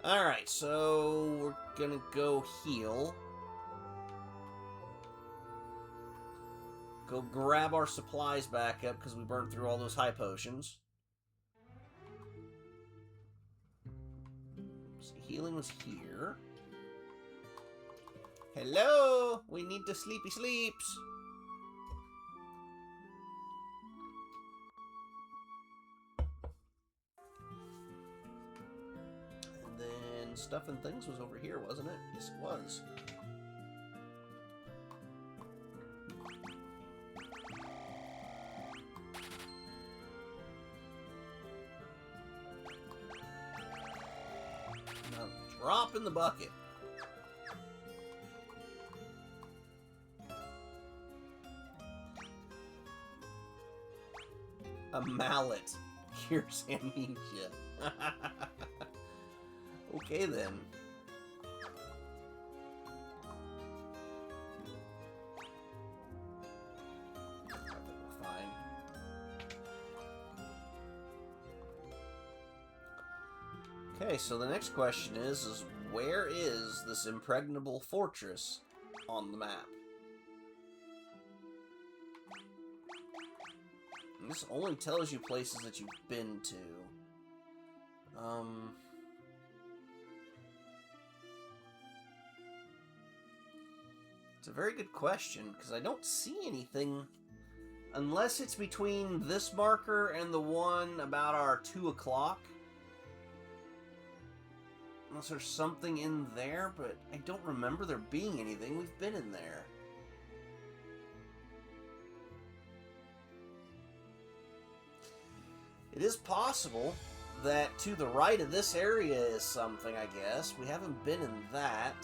huh? Alright, so we're gonna go heal. Go grab our supplies back up because we burned through all those high potions. So healing was here. Hello! We need the sleepy sleeps. And then stuff and things was over here, wasn't it? Yes, it was. Drop in the bucket. A mallet cures amnesia. Okay then. I think we're fine. Okay, so the next question is where is this impregnable fortress on the map? And this only tells you places that you've been to. It's a very good question, because I don't see anything, unless it's between this marker and the one about our 2 o'clock. Unless there's something in there, but I don't remember there being anything. We've been in there. It is possible that to the right of this area is something, I guess. We haven't been in that.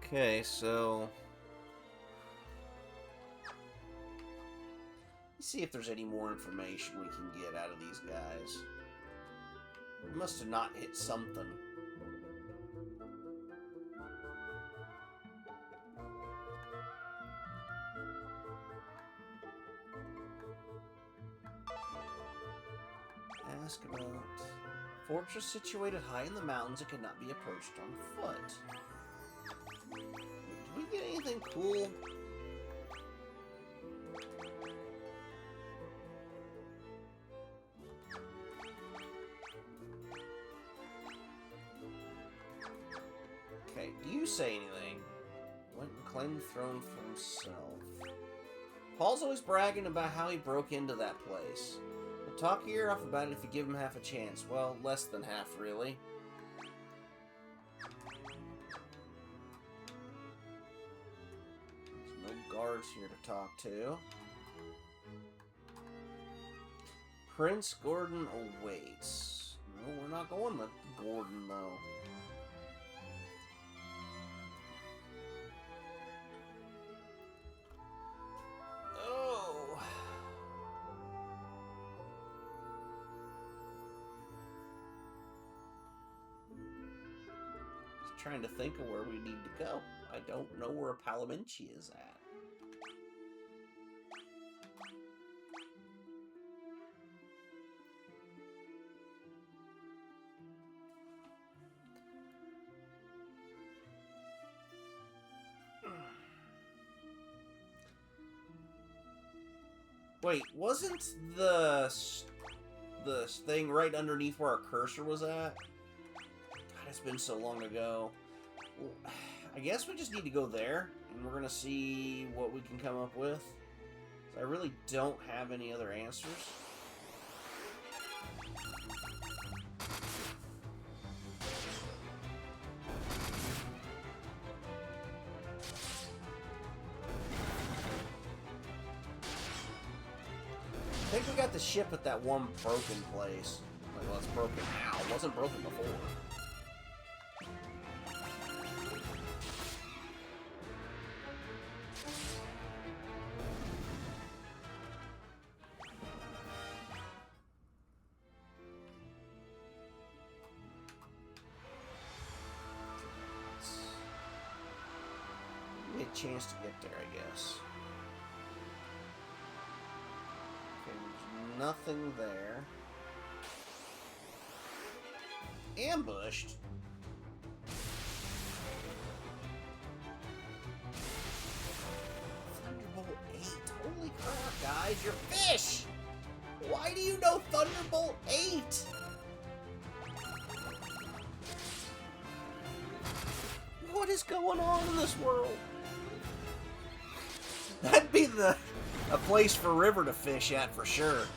Okay, so let's see if there's any more information we can get out of these guys. We must have not hit something. Ask about fortress situated high in the mountains. It cannot be approached on foot. Did we get anything cool? Okay, do you say anything? Went and claimed the throne for himself. Paul's always bragging about how he broke into that place. We'll Talk your ear off about it if you give him half a chance. Well, less than half, really. There's no guards here to talk to. Prince Gordon awaits. No, we're not going with Gordon, though. Trying to think of where we need to go. I don't know where Palamentia is at. Wait, wasn't the thing right underneath where our cursor was at? It's been so long ago. Well, I guess we just need to go there, and we're gonna see what we can come up with. So I really don't have any other answers. I think we got the ship at that one broken place. Like, well, it's broken now. It wasn't broken before. Chance to get there, I guess. Okay, there's nothing there. Ambushed? Thunderbolt 8. Holy crap, guys, you're fish! Why do you know Thunderbolt 8? What is going on in this world? That'd be a place for River to fish at for sure.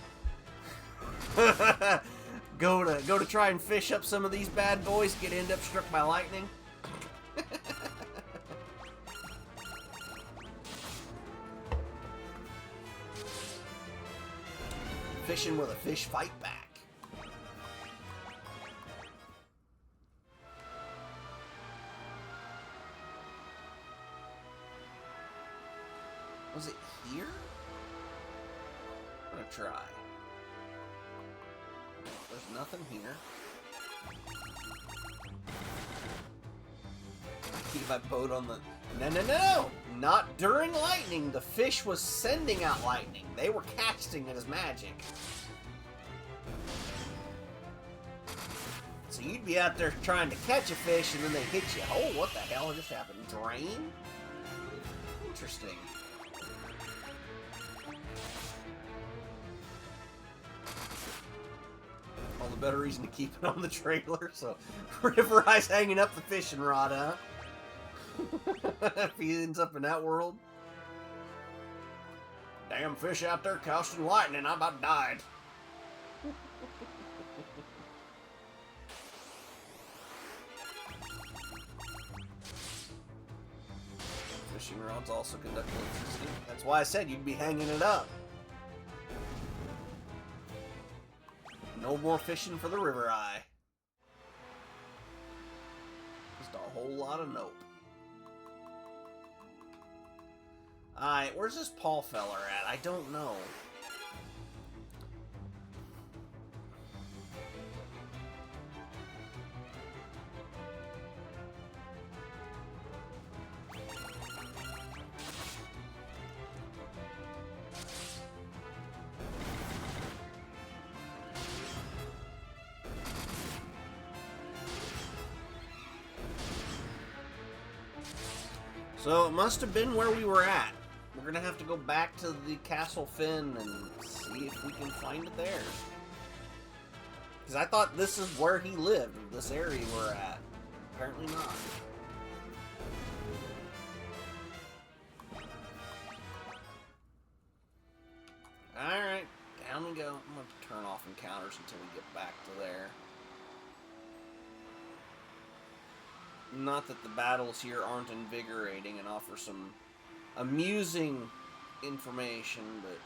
go to try and fish up some of these bad boys, end up struck by lightning. Fishing with a fish fight back. Was it here? I'm gonna try. There's nothing here. Keep my boat on the... No! Not during lightning! The fish was sending out lightning. They were casting it as magic. So you'd be out there trying to catch a fish and then they hit you. Oh, what the hell just happened? Drain? Interesting. All the better reason to keep it on the trailer, so River Eye's hanging up the fishing rod, huh? If he ends up in that world. Damn fish out there casting lightning, I about died. Fishing rods also conduct electricity. That's why I said you'd be hanging it up. No more fishing for the River Eye. Just a whole lot of nope. Alright, where's this Paul feller at? I don't know. So it must have been where we were at. We're gonna have to go back to the Castle Finn and see if we can find it there. Because I thought this is where he lived, this area we're at. Apparently not. Alright, down I'm gonna turn off encounters until we get back to there. Not that the battles here aren't invigorating and offer some amusing information, but...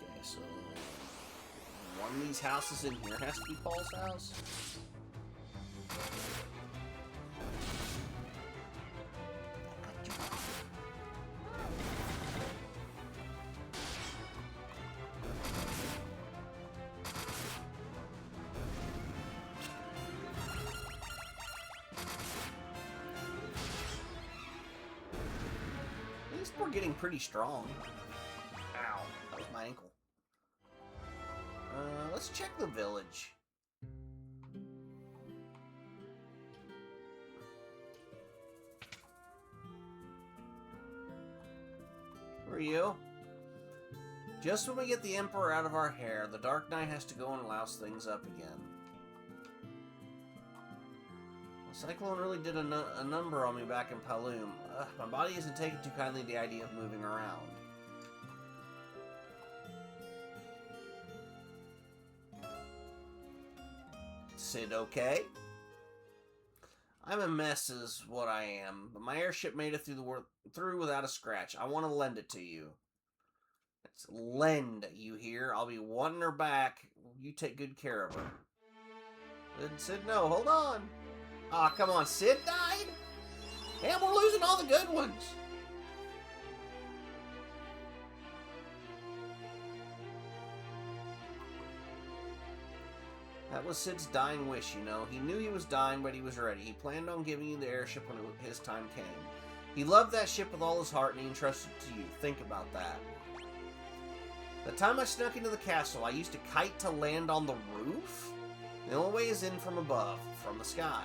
Okay, so... one of these houses in here has to be Paul's house. At least we're getting pretty strong. Ow, that was my ankle. Let's check the village. Who are you? Just when we get the Emperor out of our hair, the Dark Knight has to go and louse things up again. The cyclone really did a number on me back in Paloom. My body isn't taking too kindly the idea of moving around. Sid, okay? I'm a mess is what I am, but my airship made it through without a scratch. I want to lend it to you. It's lend, you hear? I'll be wanting her back. You take good care of her. Sid, no, hold on. Aw, come on, Sid died? Damn, we're losing all the good ones. That was Sid's dying wish, you know. He knew he was dying, but he was ready. He planned on giving you the airship when his time came. He loved that ship with all his heart, and he entrusted it to you. Think about that. The time I snuck into the castle, I used to kite to land on the roof. The only way is in from above, from the sky.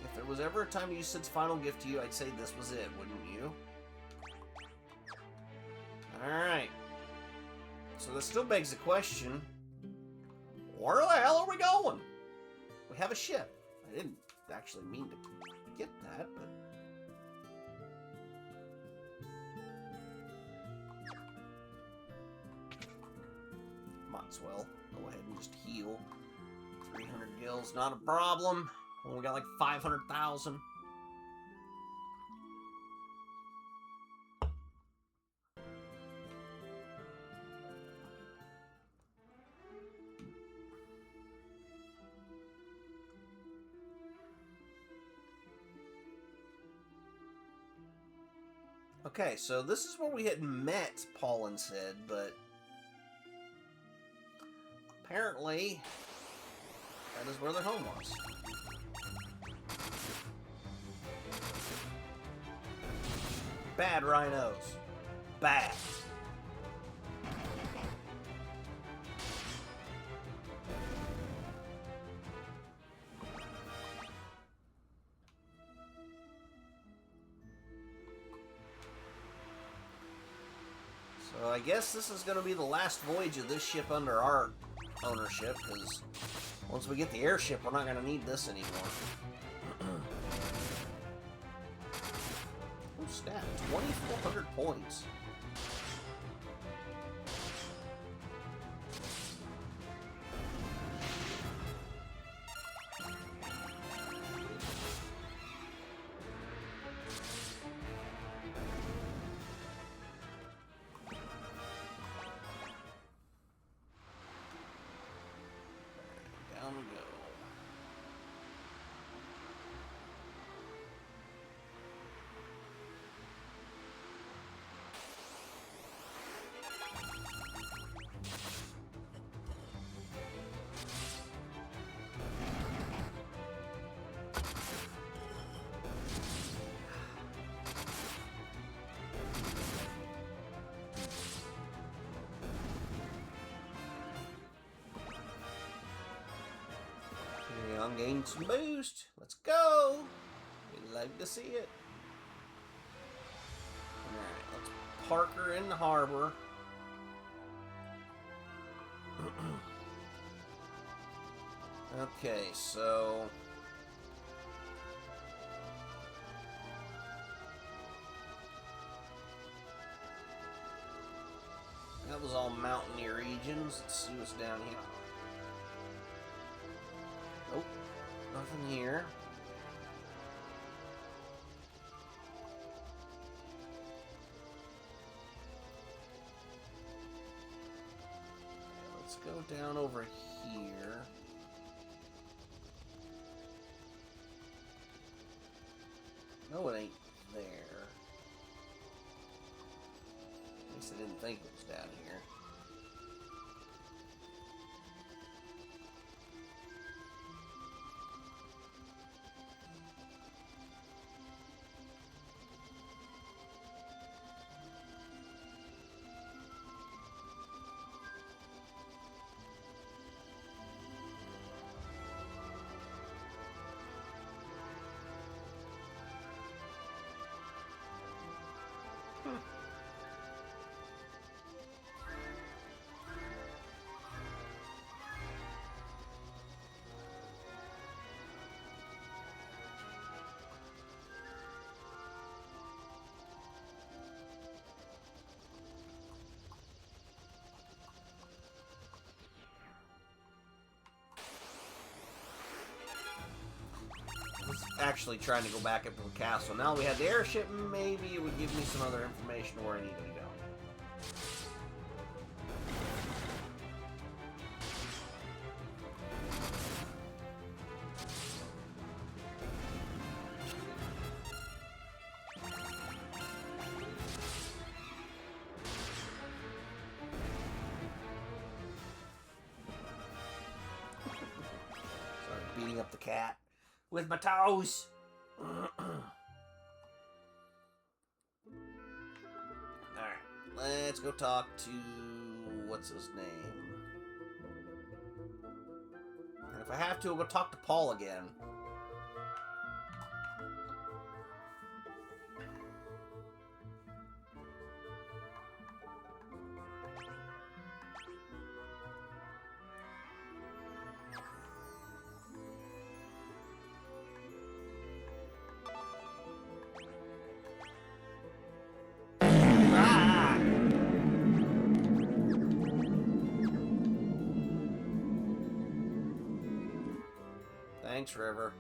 If there was ever a time to use Sid's final gift to you, I'd say this was it, wouldn't you? Alright. So that still begs the question... where the hell are we going? We have a ship. I didn't actually mean to get that, but... might as well go ahead and just heal. 300 gills, not a problem. Only got like 500,000. Okay, so this is where we had met Paul and Sid, but apparently that is where their home was. Bad rhinos. Bad. So I guess this is going to be the last voyage of this ship under our ownership, because once we get the airship, we're not going to need this anymore. Oh, snap. 2,400 points. Down we go. I'm gaining some boost. Let's go. We'd like to see it. Alright, let's park her in the harbor. Okay, so That was all mountaineer regions. Let's see what's down here. Nope, nothing here. Let's go down over here. No, it ain't there. At least I didn't think it was down here. Actually trying to go back up to the castle. Now we had the airship, maybe it would give me some other information where I needed to go. Sorry, beating up the cat with my toes. Alright, let's go talk to... what's his name? And if I have to, I'll go talk to Paul again. Thanks, River.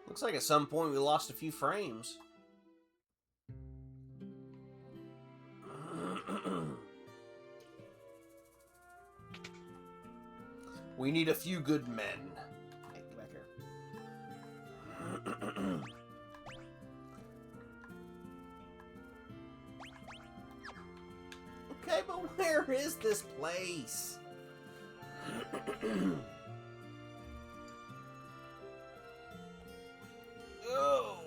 Looks like at some point we lost a few frames. We need a few good men. Hey, get back here. Okay, but where is this place? Oh.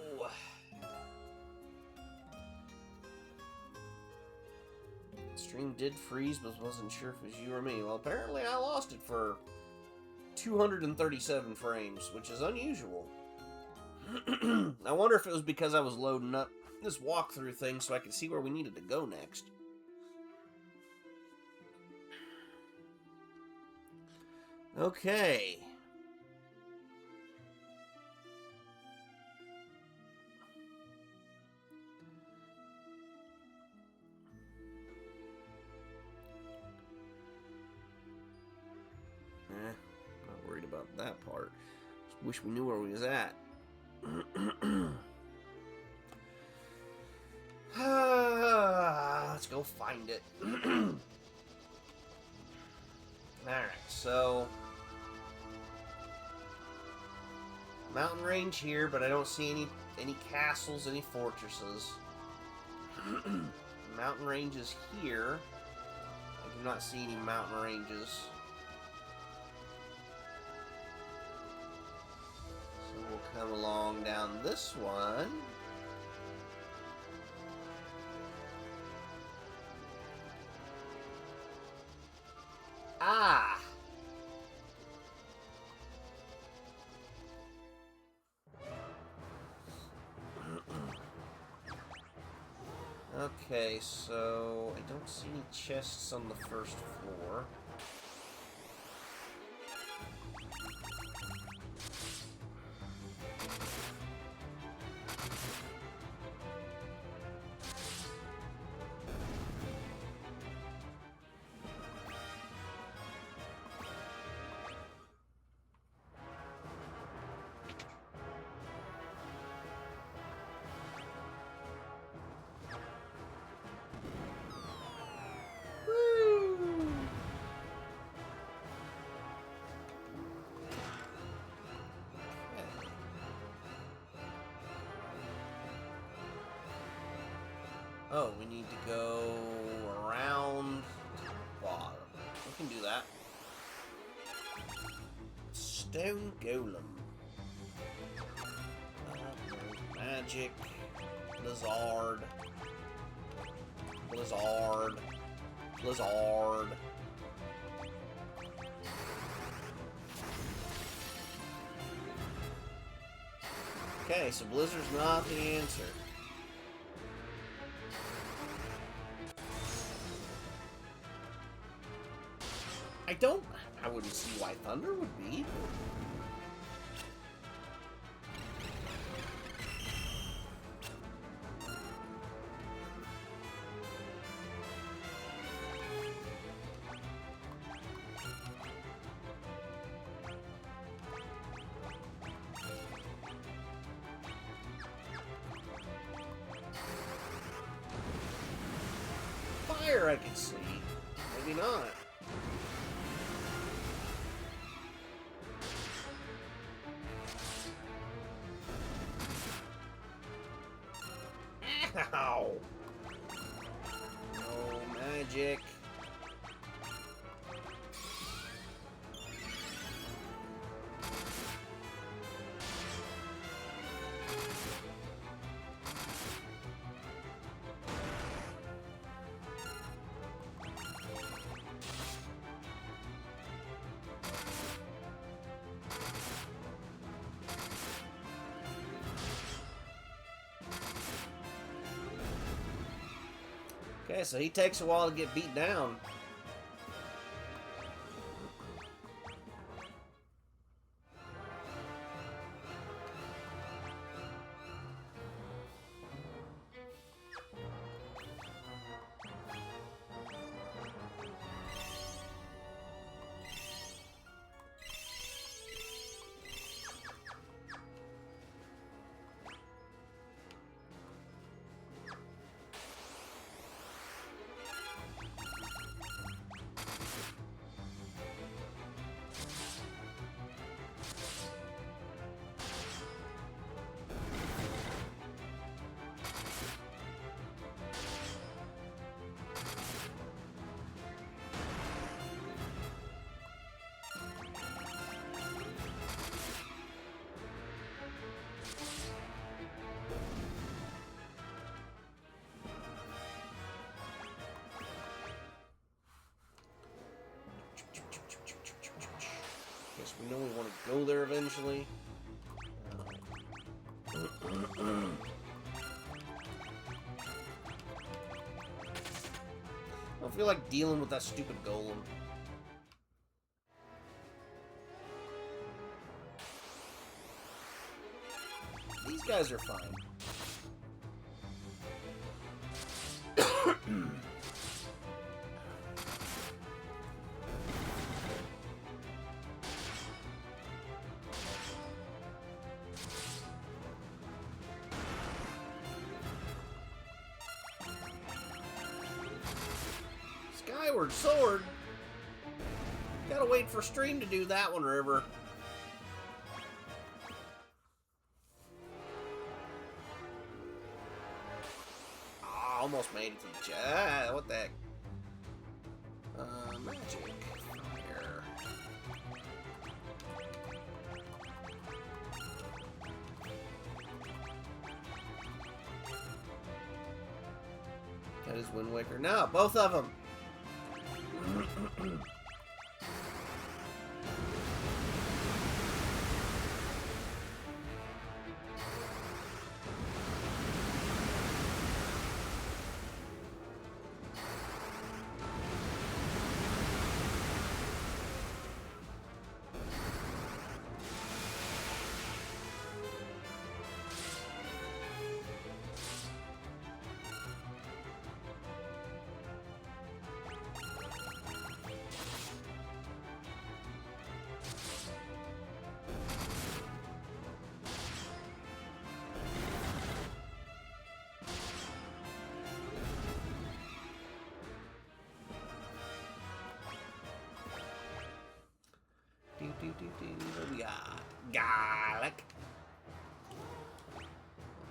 Stream did freeze, but wasn't sure if it was you or me. Well, apparently I lost it for 237 frames, which is unusual. I wonder if it was because I was loading up this walkthrough thing so I could see where we needed to go next. Okay. Not worried about that part. Just wish we knew where we was at. Let's go find it. Alright, so... mountain range here, but I don't see any castles, any fortresses. Mountain ranges here. I do not see any mountain ranges. So we'll come along down this one. Ah! Okay, so I don't see any chests on the first floor. Oh, we need to go around the bottom. We can do that. Stone Golem. Magic. Blizzard. Blizzard. Blizzard. Okay, so Blizzard's not the answer. I wouldn't see why Thunder would be. Fire I can see. Maybe not. Ow! No magic. Okay, so he takes a while to get beat down. Guess we know we want to go there eventually. I don't feel like dealing with that stupid golem. These guys are fine. Skyward Sword? Gotta wait for stream to do that one, River. Ah, almost made it to the chat. What the heck? Magic. Fire. That is Wind Waker. No, both of them. What we got? Garlic.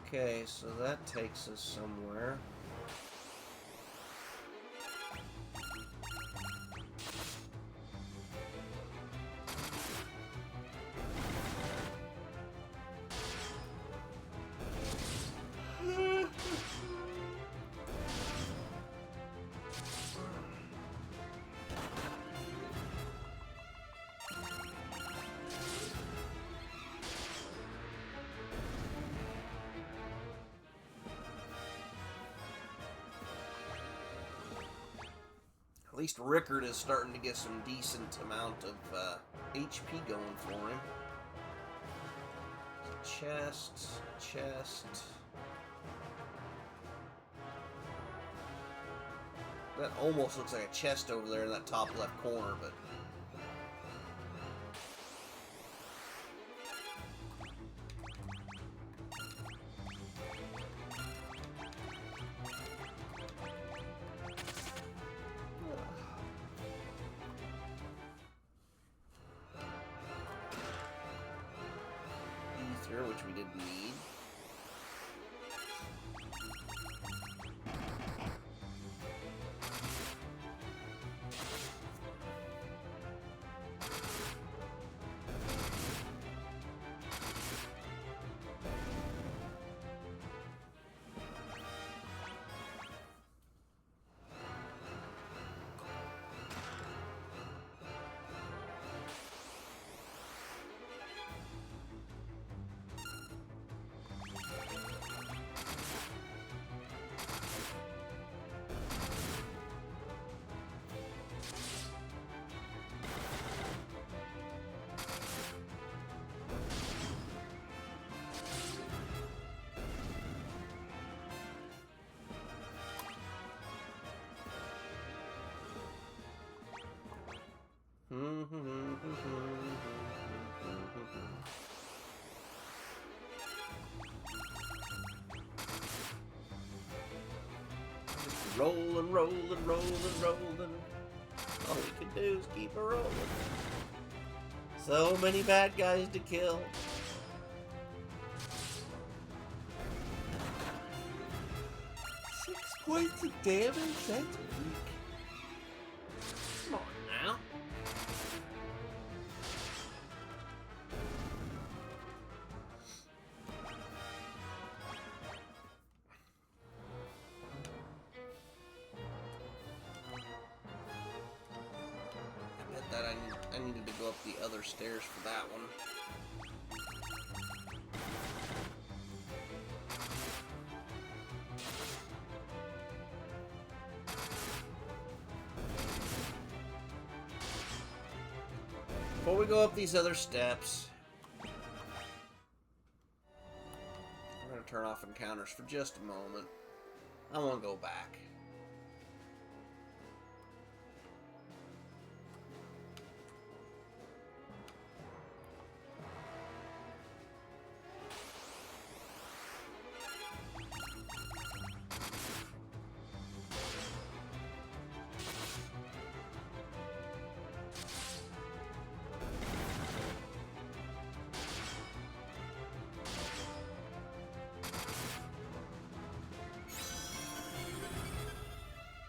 Okay, so that takes us somewhere. At least Rickard is starting to get some decent amount of HP going for him. Chest. That almost looks like a chest over there in that top left corner, but... Ether, which we didn't need. Rolling. All we can do is keep it rolling. So many bad guys to kill. Six points of damage? That's weak. Come on now. I needed to go up the other stairs for that one. Before we go up these other steps, we're going to turn off encounters for just a moment. I want to go back.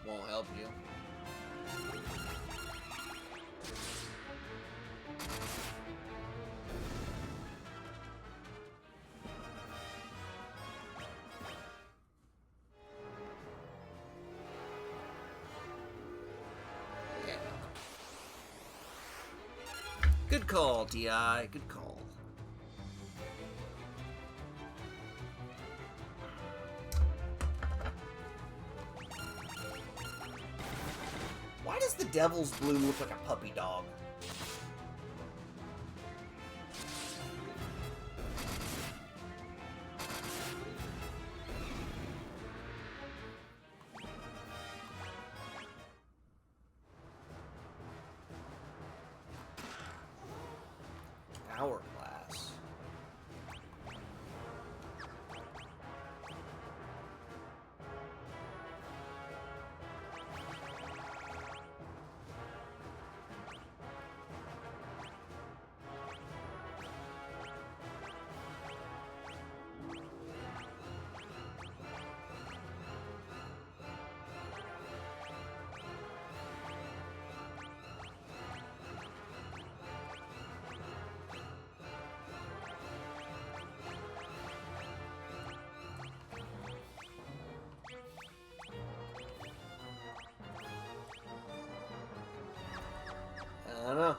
Won't help you. Yeah. Good call, TI. Good call. Why does the Devil's Bloom look like a puppy dog? Hourglass. I don't know.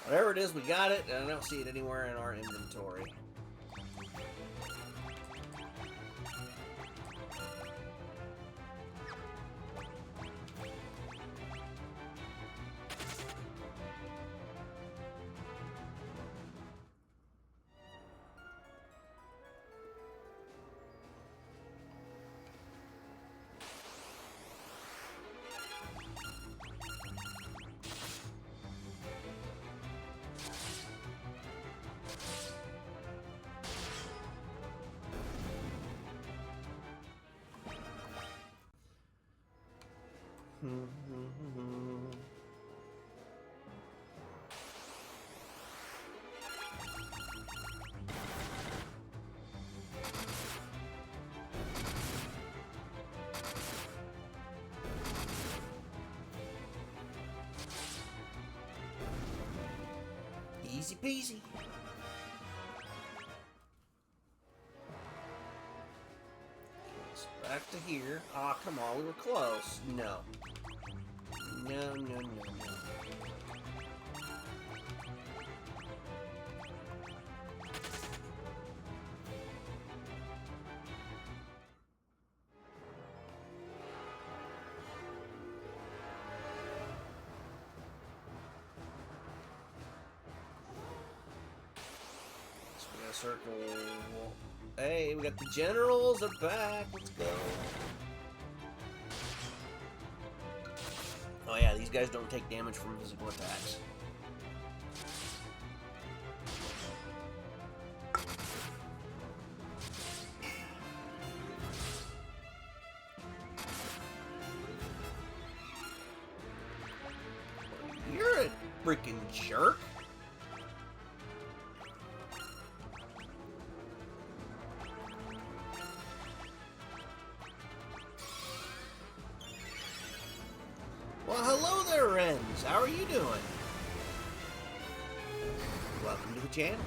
Whatever it is, we got it, and I don't see it anywhere in our inventory. Easy peasy. So back to here. Ah, come on, we were close. No. No, no, no, no. So we got a circle. Hey, we got the generals are back. Let's go. Oh yeah, these guys don't take damage from physical attacks. You're a freaking jerk. Well, hello there, Wrens. How are you doing? Welcome to the channel.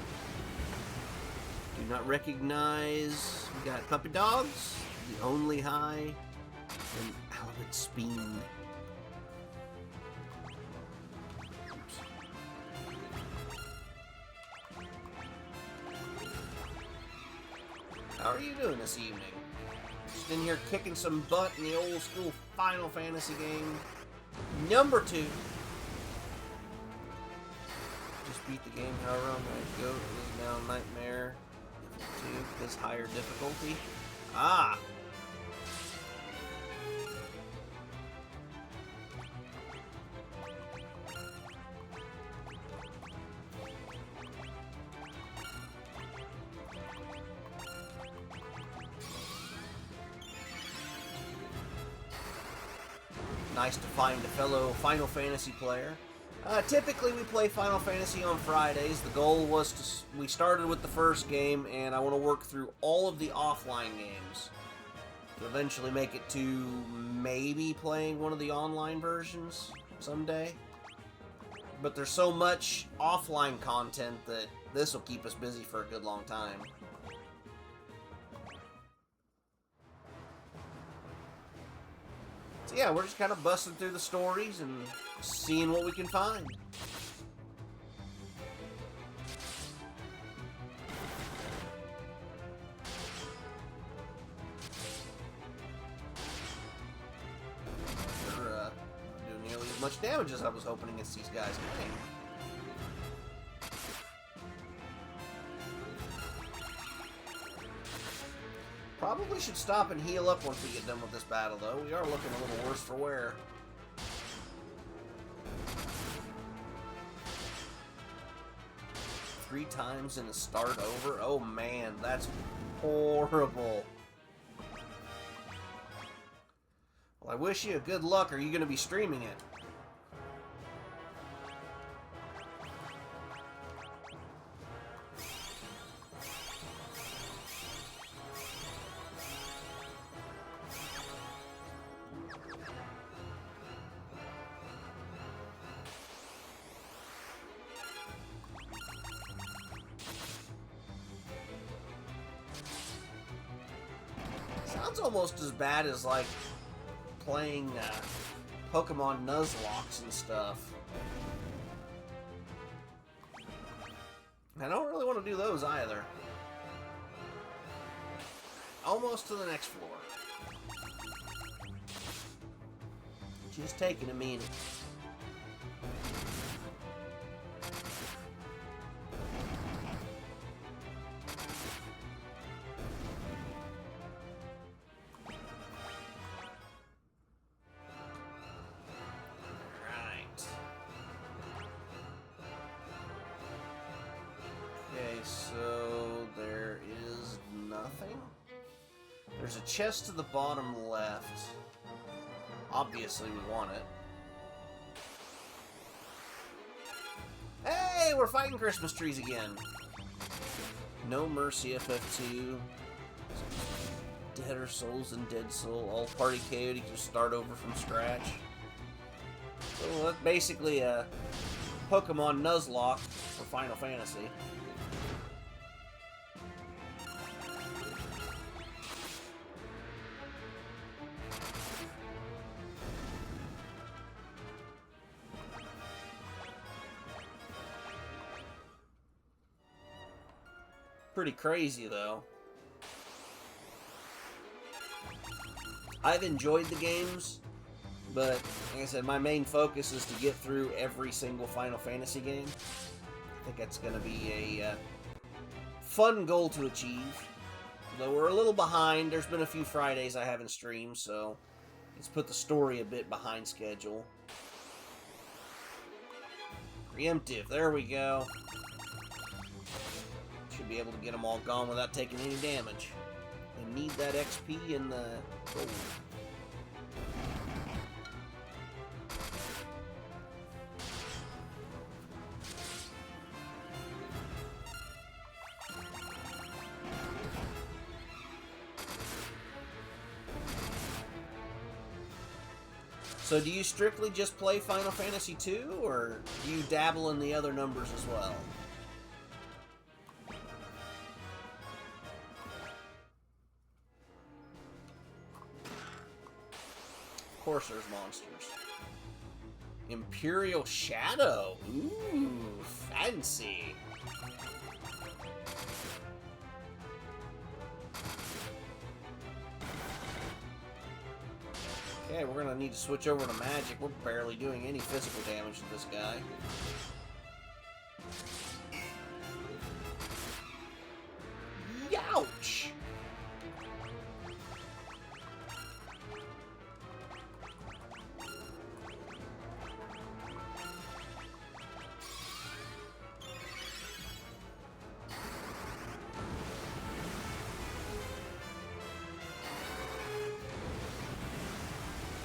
Do not recognize... We got puppy dogs, the only high, and element speed. Oops. How are you doing this evening? Just in here kicking some butt in the old school Final Fantasy game. Number 2. Just beat the game however I'm going to go. It is now Nightmare 2 because higher difficulty. Ah! Nice to find a fellow Final Fantasy player. Typically we play Final Fantasy on Fridays. The goal was to... We started with the first game, and I want to work through all of the offline games. To eventually make it to maybe playing one of the online versions someday. But there's so much offline content that this will keep us busy for a good long time. So yeah, we're just kind of busting through the stories and seeing what we can find. They're not doing nearly as much damage as I was hoping against these guys. Dang. Probably should stop and heal up once we get done with this battle, though. We are looking a little worse for wear. Three times in a start over? Oh man, that's horrible. Well, I wish you good luck. Are you going to be streaming it? Sounds almost as bad as, like, playing Pokemon Nuzlockes and stuff. I don't really want to do those either. Almost to the next floor. Just taking a minute. So there is nothing. There's a chest to the bottom left. Obviously, we want it. Hey, we're fighting Christmas trees again. No Mercy FF2. Deader Souls and Dead Soul. All party chaotic, just start over from scratch. So that's basically a Pokemon Nuzlocke for Final Fantasy. Pretty crazy, though. I've enjoyed the games, but like I said, my main focus is to get through every single Final Fantasy game. I think that's going to be a fun goal to achieve. Though we're a little behind. There's been a few Fridays I haven't streamed, so let's put the story a bit behind schedule. Preemptive, there we go. Should be able to get them all gone without taking any damage. They need that XP and the gold. So do you strictly just play Final Fantasy II, or do you dabble in the other numbers as well? Of course there's monsters. Imperial Shadow. Ooh, fancy. Okay, we're gonna need to switch over to magic. We're barely doing any physical damage to this guy. Youch!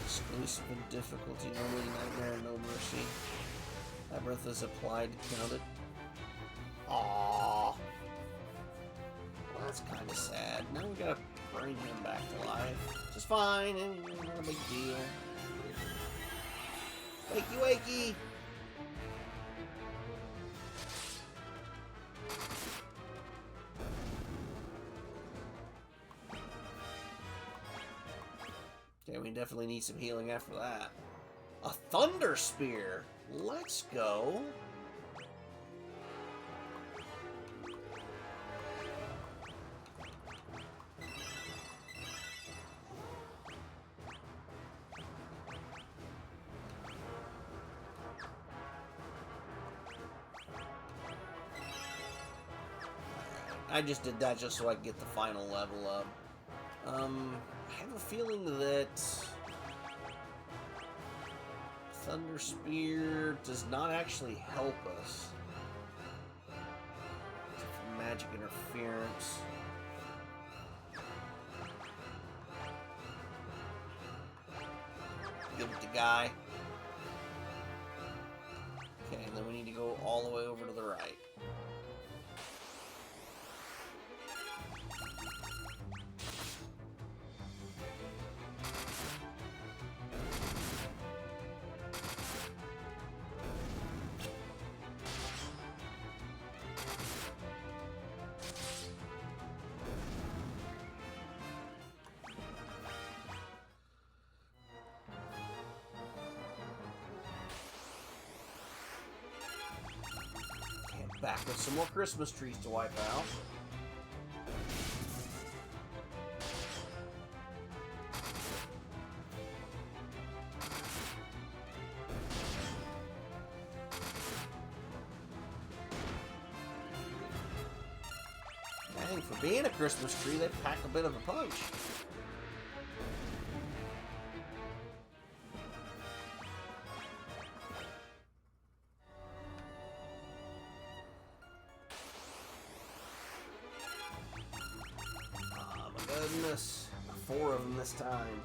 Exclusive and difficulty, normally Nightmare, no mercy. Labyrinth is applied to count it. Aww. Well, that's kind of sad. Now we gotta bring him back to life. Which is fine, and not a big deal. Wakey, wakey! Okay, we definitely need some healing after that. A Thunder Spear! Let's go! I just did that just so I could get the final level up. I have a feeling that Thunder Spear does not actually help us. Magic interference. Give it to Guy. Okay, and then we need to go all the way over to the right. Back with some more Christmas trees to wipe out. Dang, for being a Christmas tree, they pack a bit of a punch. Goodness, 4 of them this time.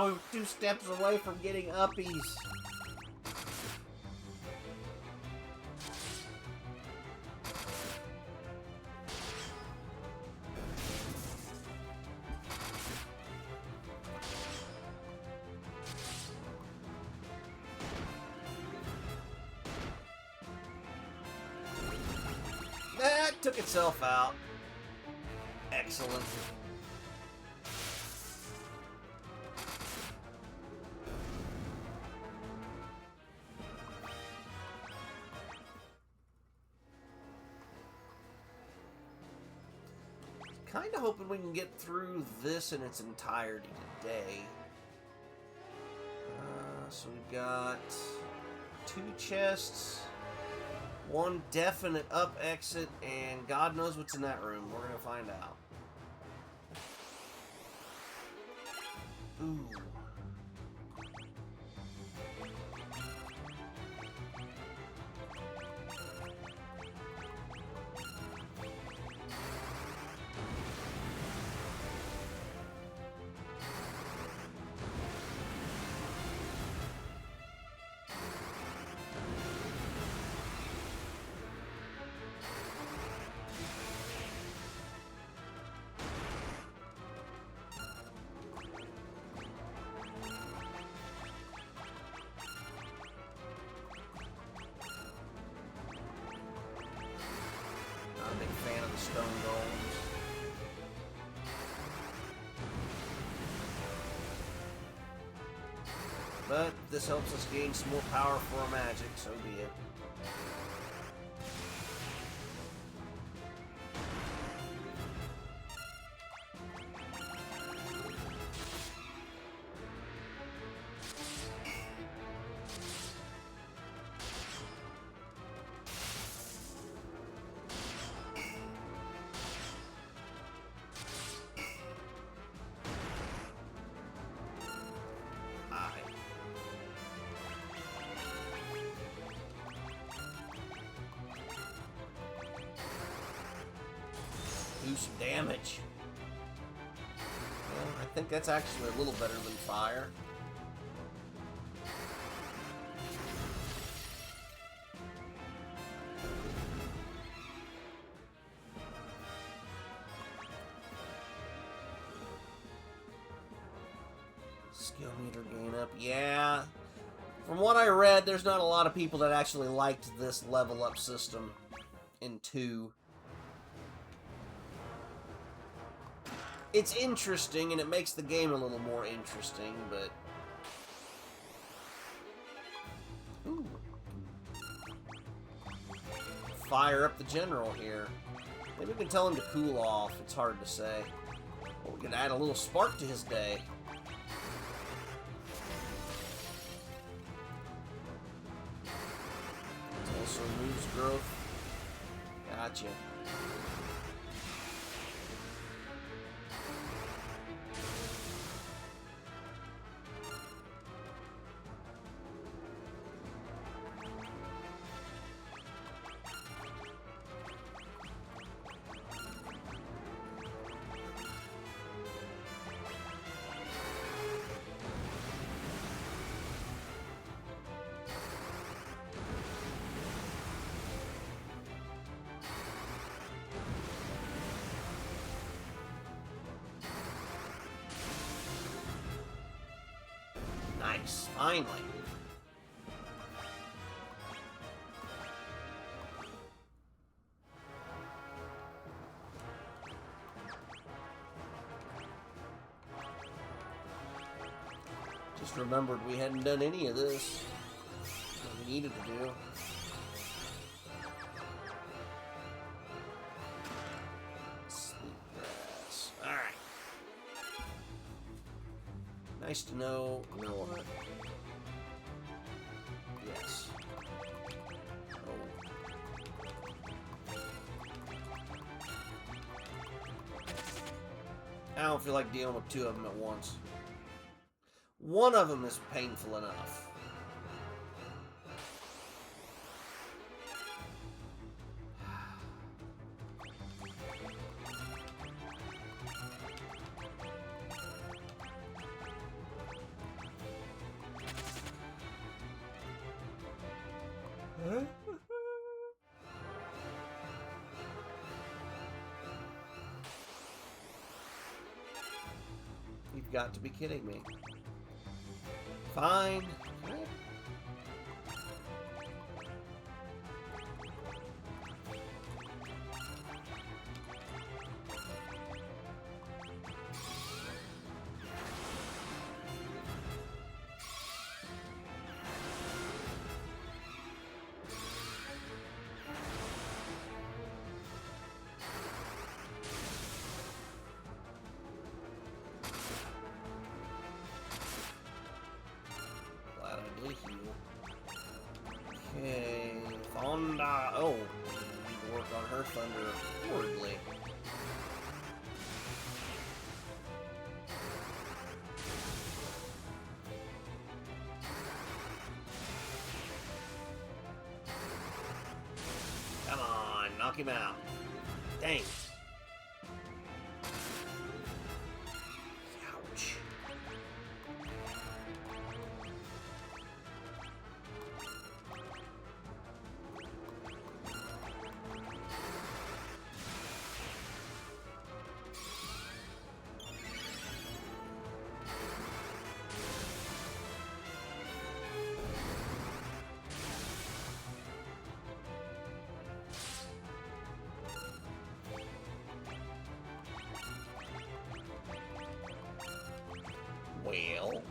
Ah, we were 2 steps away from getting uppies. That took itself out. Excellent. Kind of hoping we can get through this in its entirety today. So we've got 2 chests, 1 definite up exit, and God knows what's in that room. We're going to find out. Ooh. Not a big fan of the stone golems. But if this helps us gain some more power for our magic, so be it. Do some damage. Well, I think that's actually a little better than fire. Skill meter gain up. Yeah. From what I read, there's not a lot of people that actually liked this level up system in 2. It's interesting, and it makes the game a little more interesting, but... Ooh. Fire up the general here. Maybe we can tell him to cool off. It's hard to say. Or we can add a little spark to his day. It also moves growth. Gotcha. Nice, finally. Just remembered we hadn't done any of this that we needed to do. Sleepgrass. Alright. Nice to know. You know what? Yes. Oh. I don't feel like dealing with 2 of them at once. One of them is painful enough. You've got to be kidding me. Fine. Okay, Fonda. Oh, need to work on her thunder horribly. Come on, knock him out. Dang. Ouch. Well.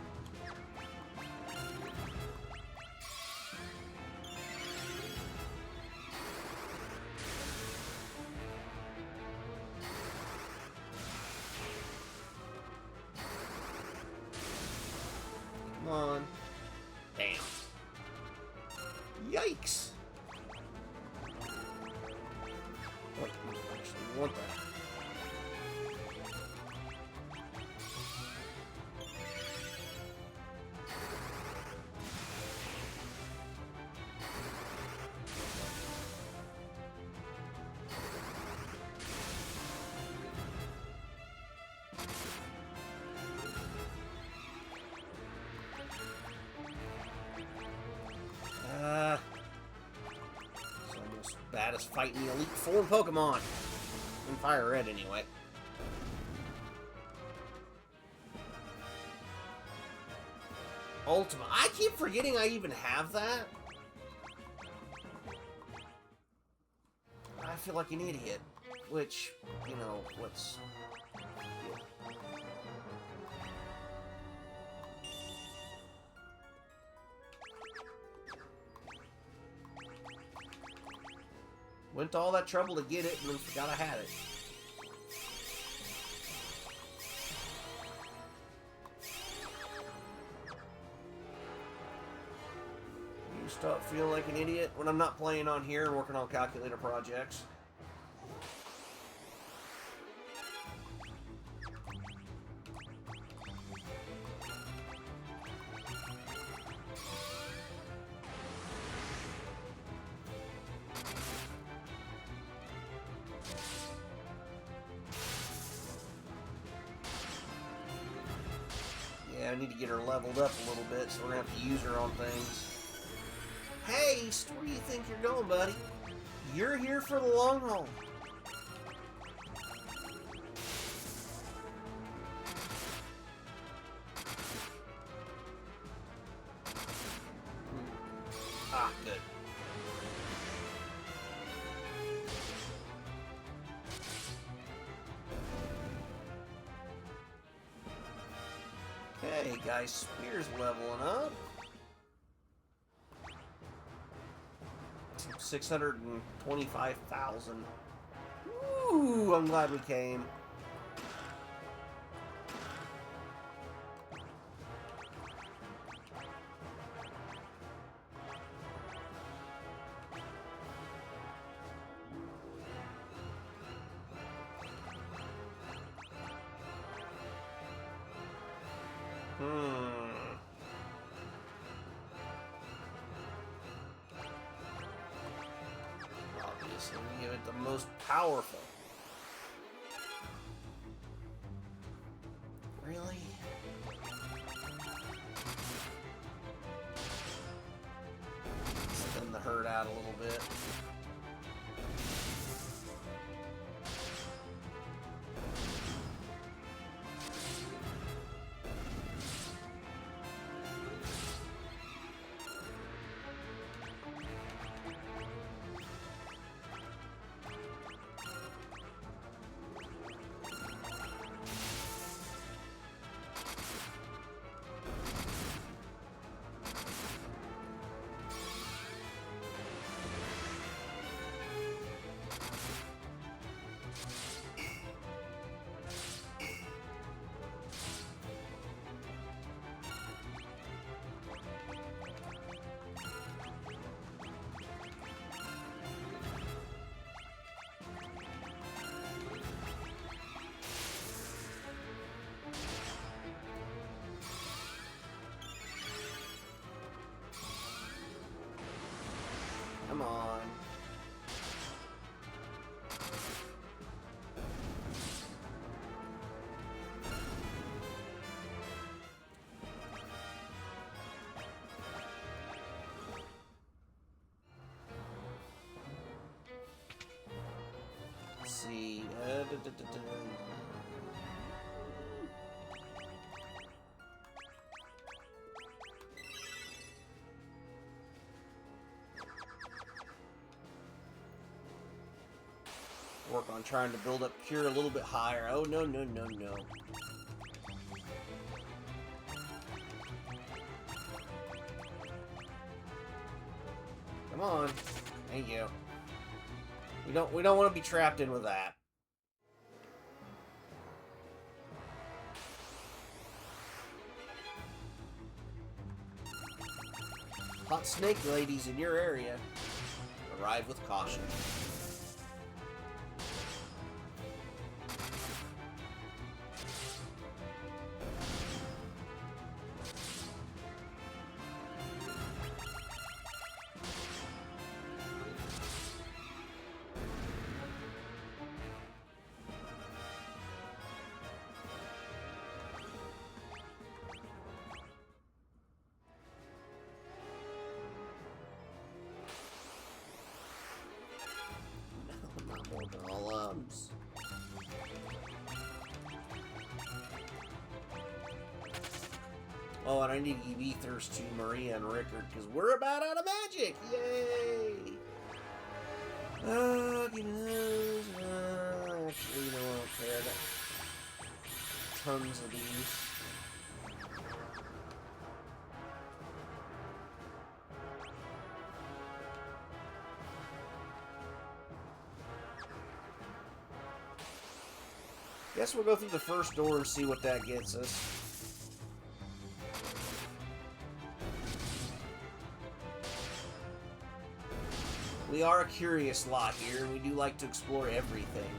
Come on. Damn. Yikes. Oh, I actually want that. It's almost bad as fighting the Elite Four Pokemon. In Fire Red, anyway. Ultima. I keep forgetting I even have that. I feel like an idiot. Which, you know, what's... Went to all that trouble to get it and then forgot I had it. You stop feeling like an idiot when I'm not playing on here and working on calculator projects. I need to get her leveled up a little bit, so we're going to have to use her on things. Haste! Where do you think you're going, buddy? You're here for the long haul. Ah, good. Okay, guys, Spear's leveling up. 625,000. Ooh, I'm glad we came. Obviously, we give it the most powerful. Really? Thin the herd out. out a little bit. Come on. Let's see. Work on trying to build up Cure a little bit higher. Oh, no, no, no, no. Come on. Thank you. We don't want to be trapped in with that. Hot snake ladies in your area. Arrive with caution. Columns. Oh, and I need to give ethers to Maria and Rickard because we're about out of magic. Yay! Give me those. Actually, no, I don't care. I got tons of these. Guess we'll go through the first door and see what that gets us. We are a curious lot here, and we do like to explore everything.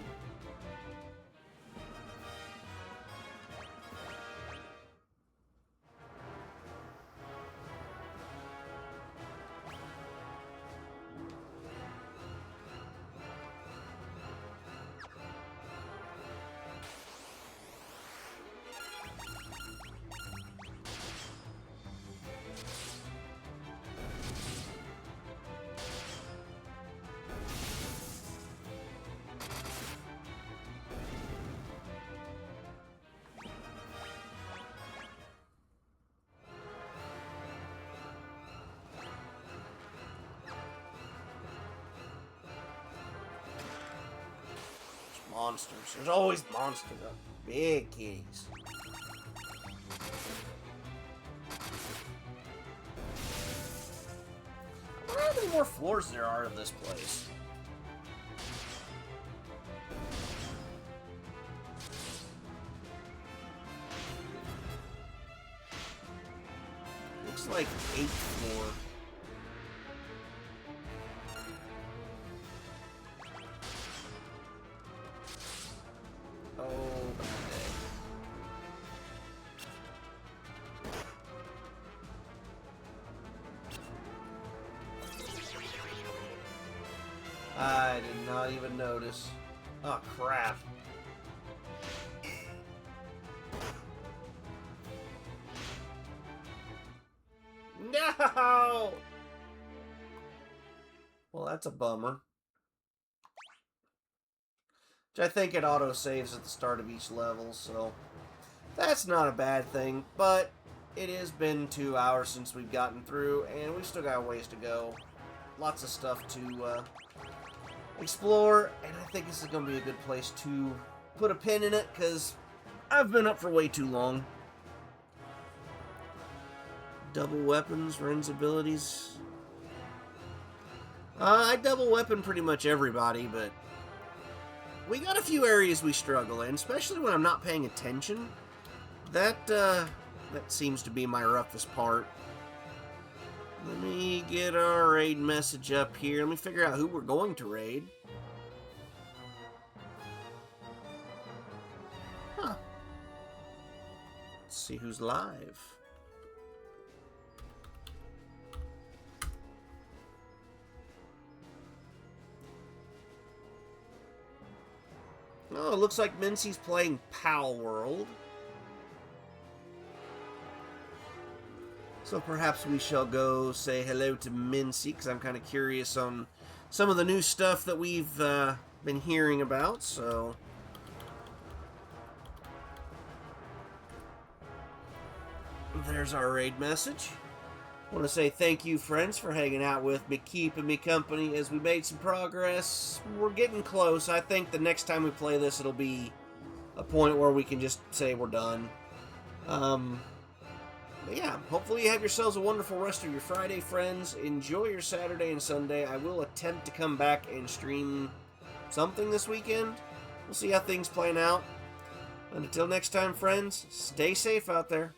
Monsters. There's always monsters. Big kitties. I wonder how many more floors there are in this place. Looks like 8 more. I did not even notice. Oh, crap. No! Well, that's a bummer. Which I think it auto-saves at the start of each level, so that's not a bad thing. But it has been 2 hours since we've gotten through, and we've still got a ways to go. Lots of stuff to explore, and I think this is going to be a good place to put a pin in it, because I've been up for way too long. Double weapons, Ren's abilities. I double weapon pretty much everybody, but we got a few areas we struggle in, especially when I'm not paying attention. That seems to be my roughest part. Let me get our raid message up here. Let me figure out who we're going to raid. Huh. Let's see who's live. Oh, it looks like Mincy's playing Pal World. So perhaps we shall go say hello to Mincy, because I'm kind of curious on some of the new stuff that we've been hearing about, so... There's our raid message. I want to say thank you, friends, for hanging out with me, keeping me company as we made some progress. We're getting close. I think the next time we play this, it'll be a point where we can just say we're done. But yeah, hopefully you have yourselves a wonderful rest of your Friday, friends. Enjoy your Saturday and Sunday. I will attempt to come back and stream something this weekend. We'll see how things plan out. And until next time, friends, stay safe out there.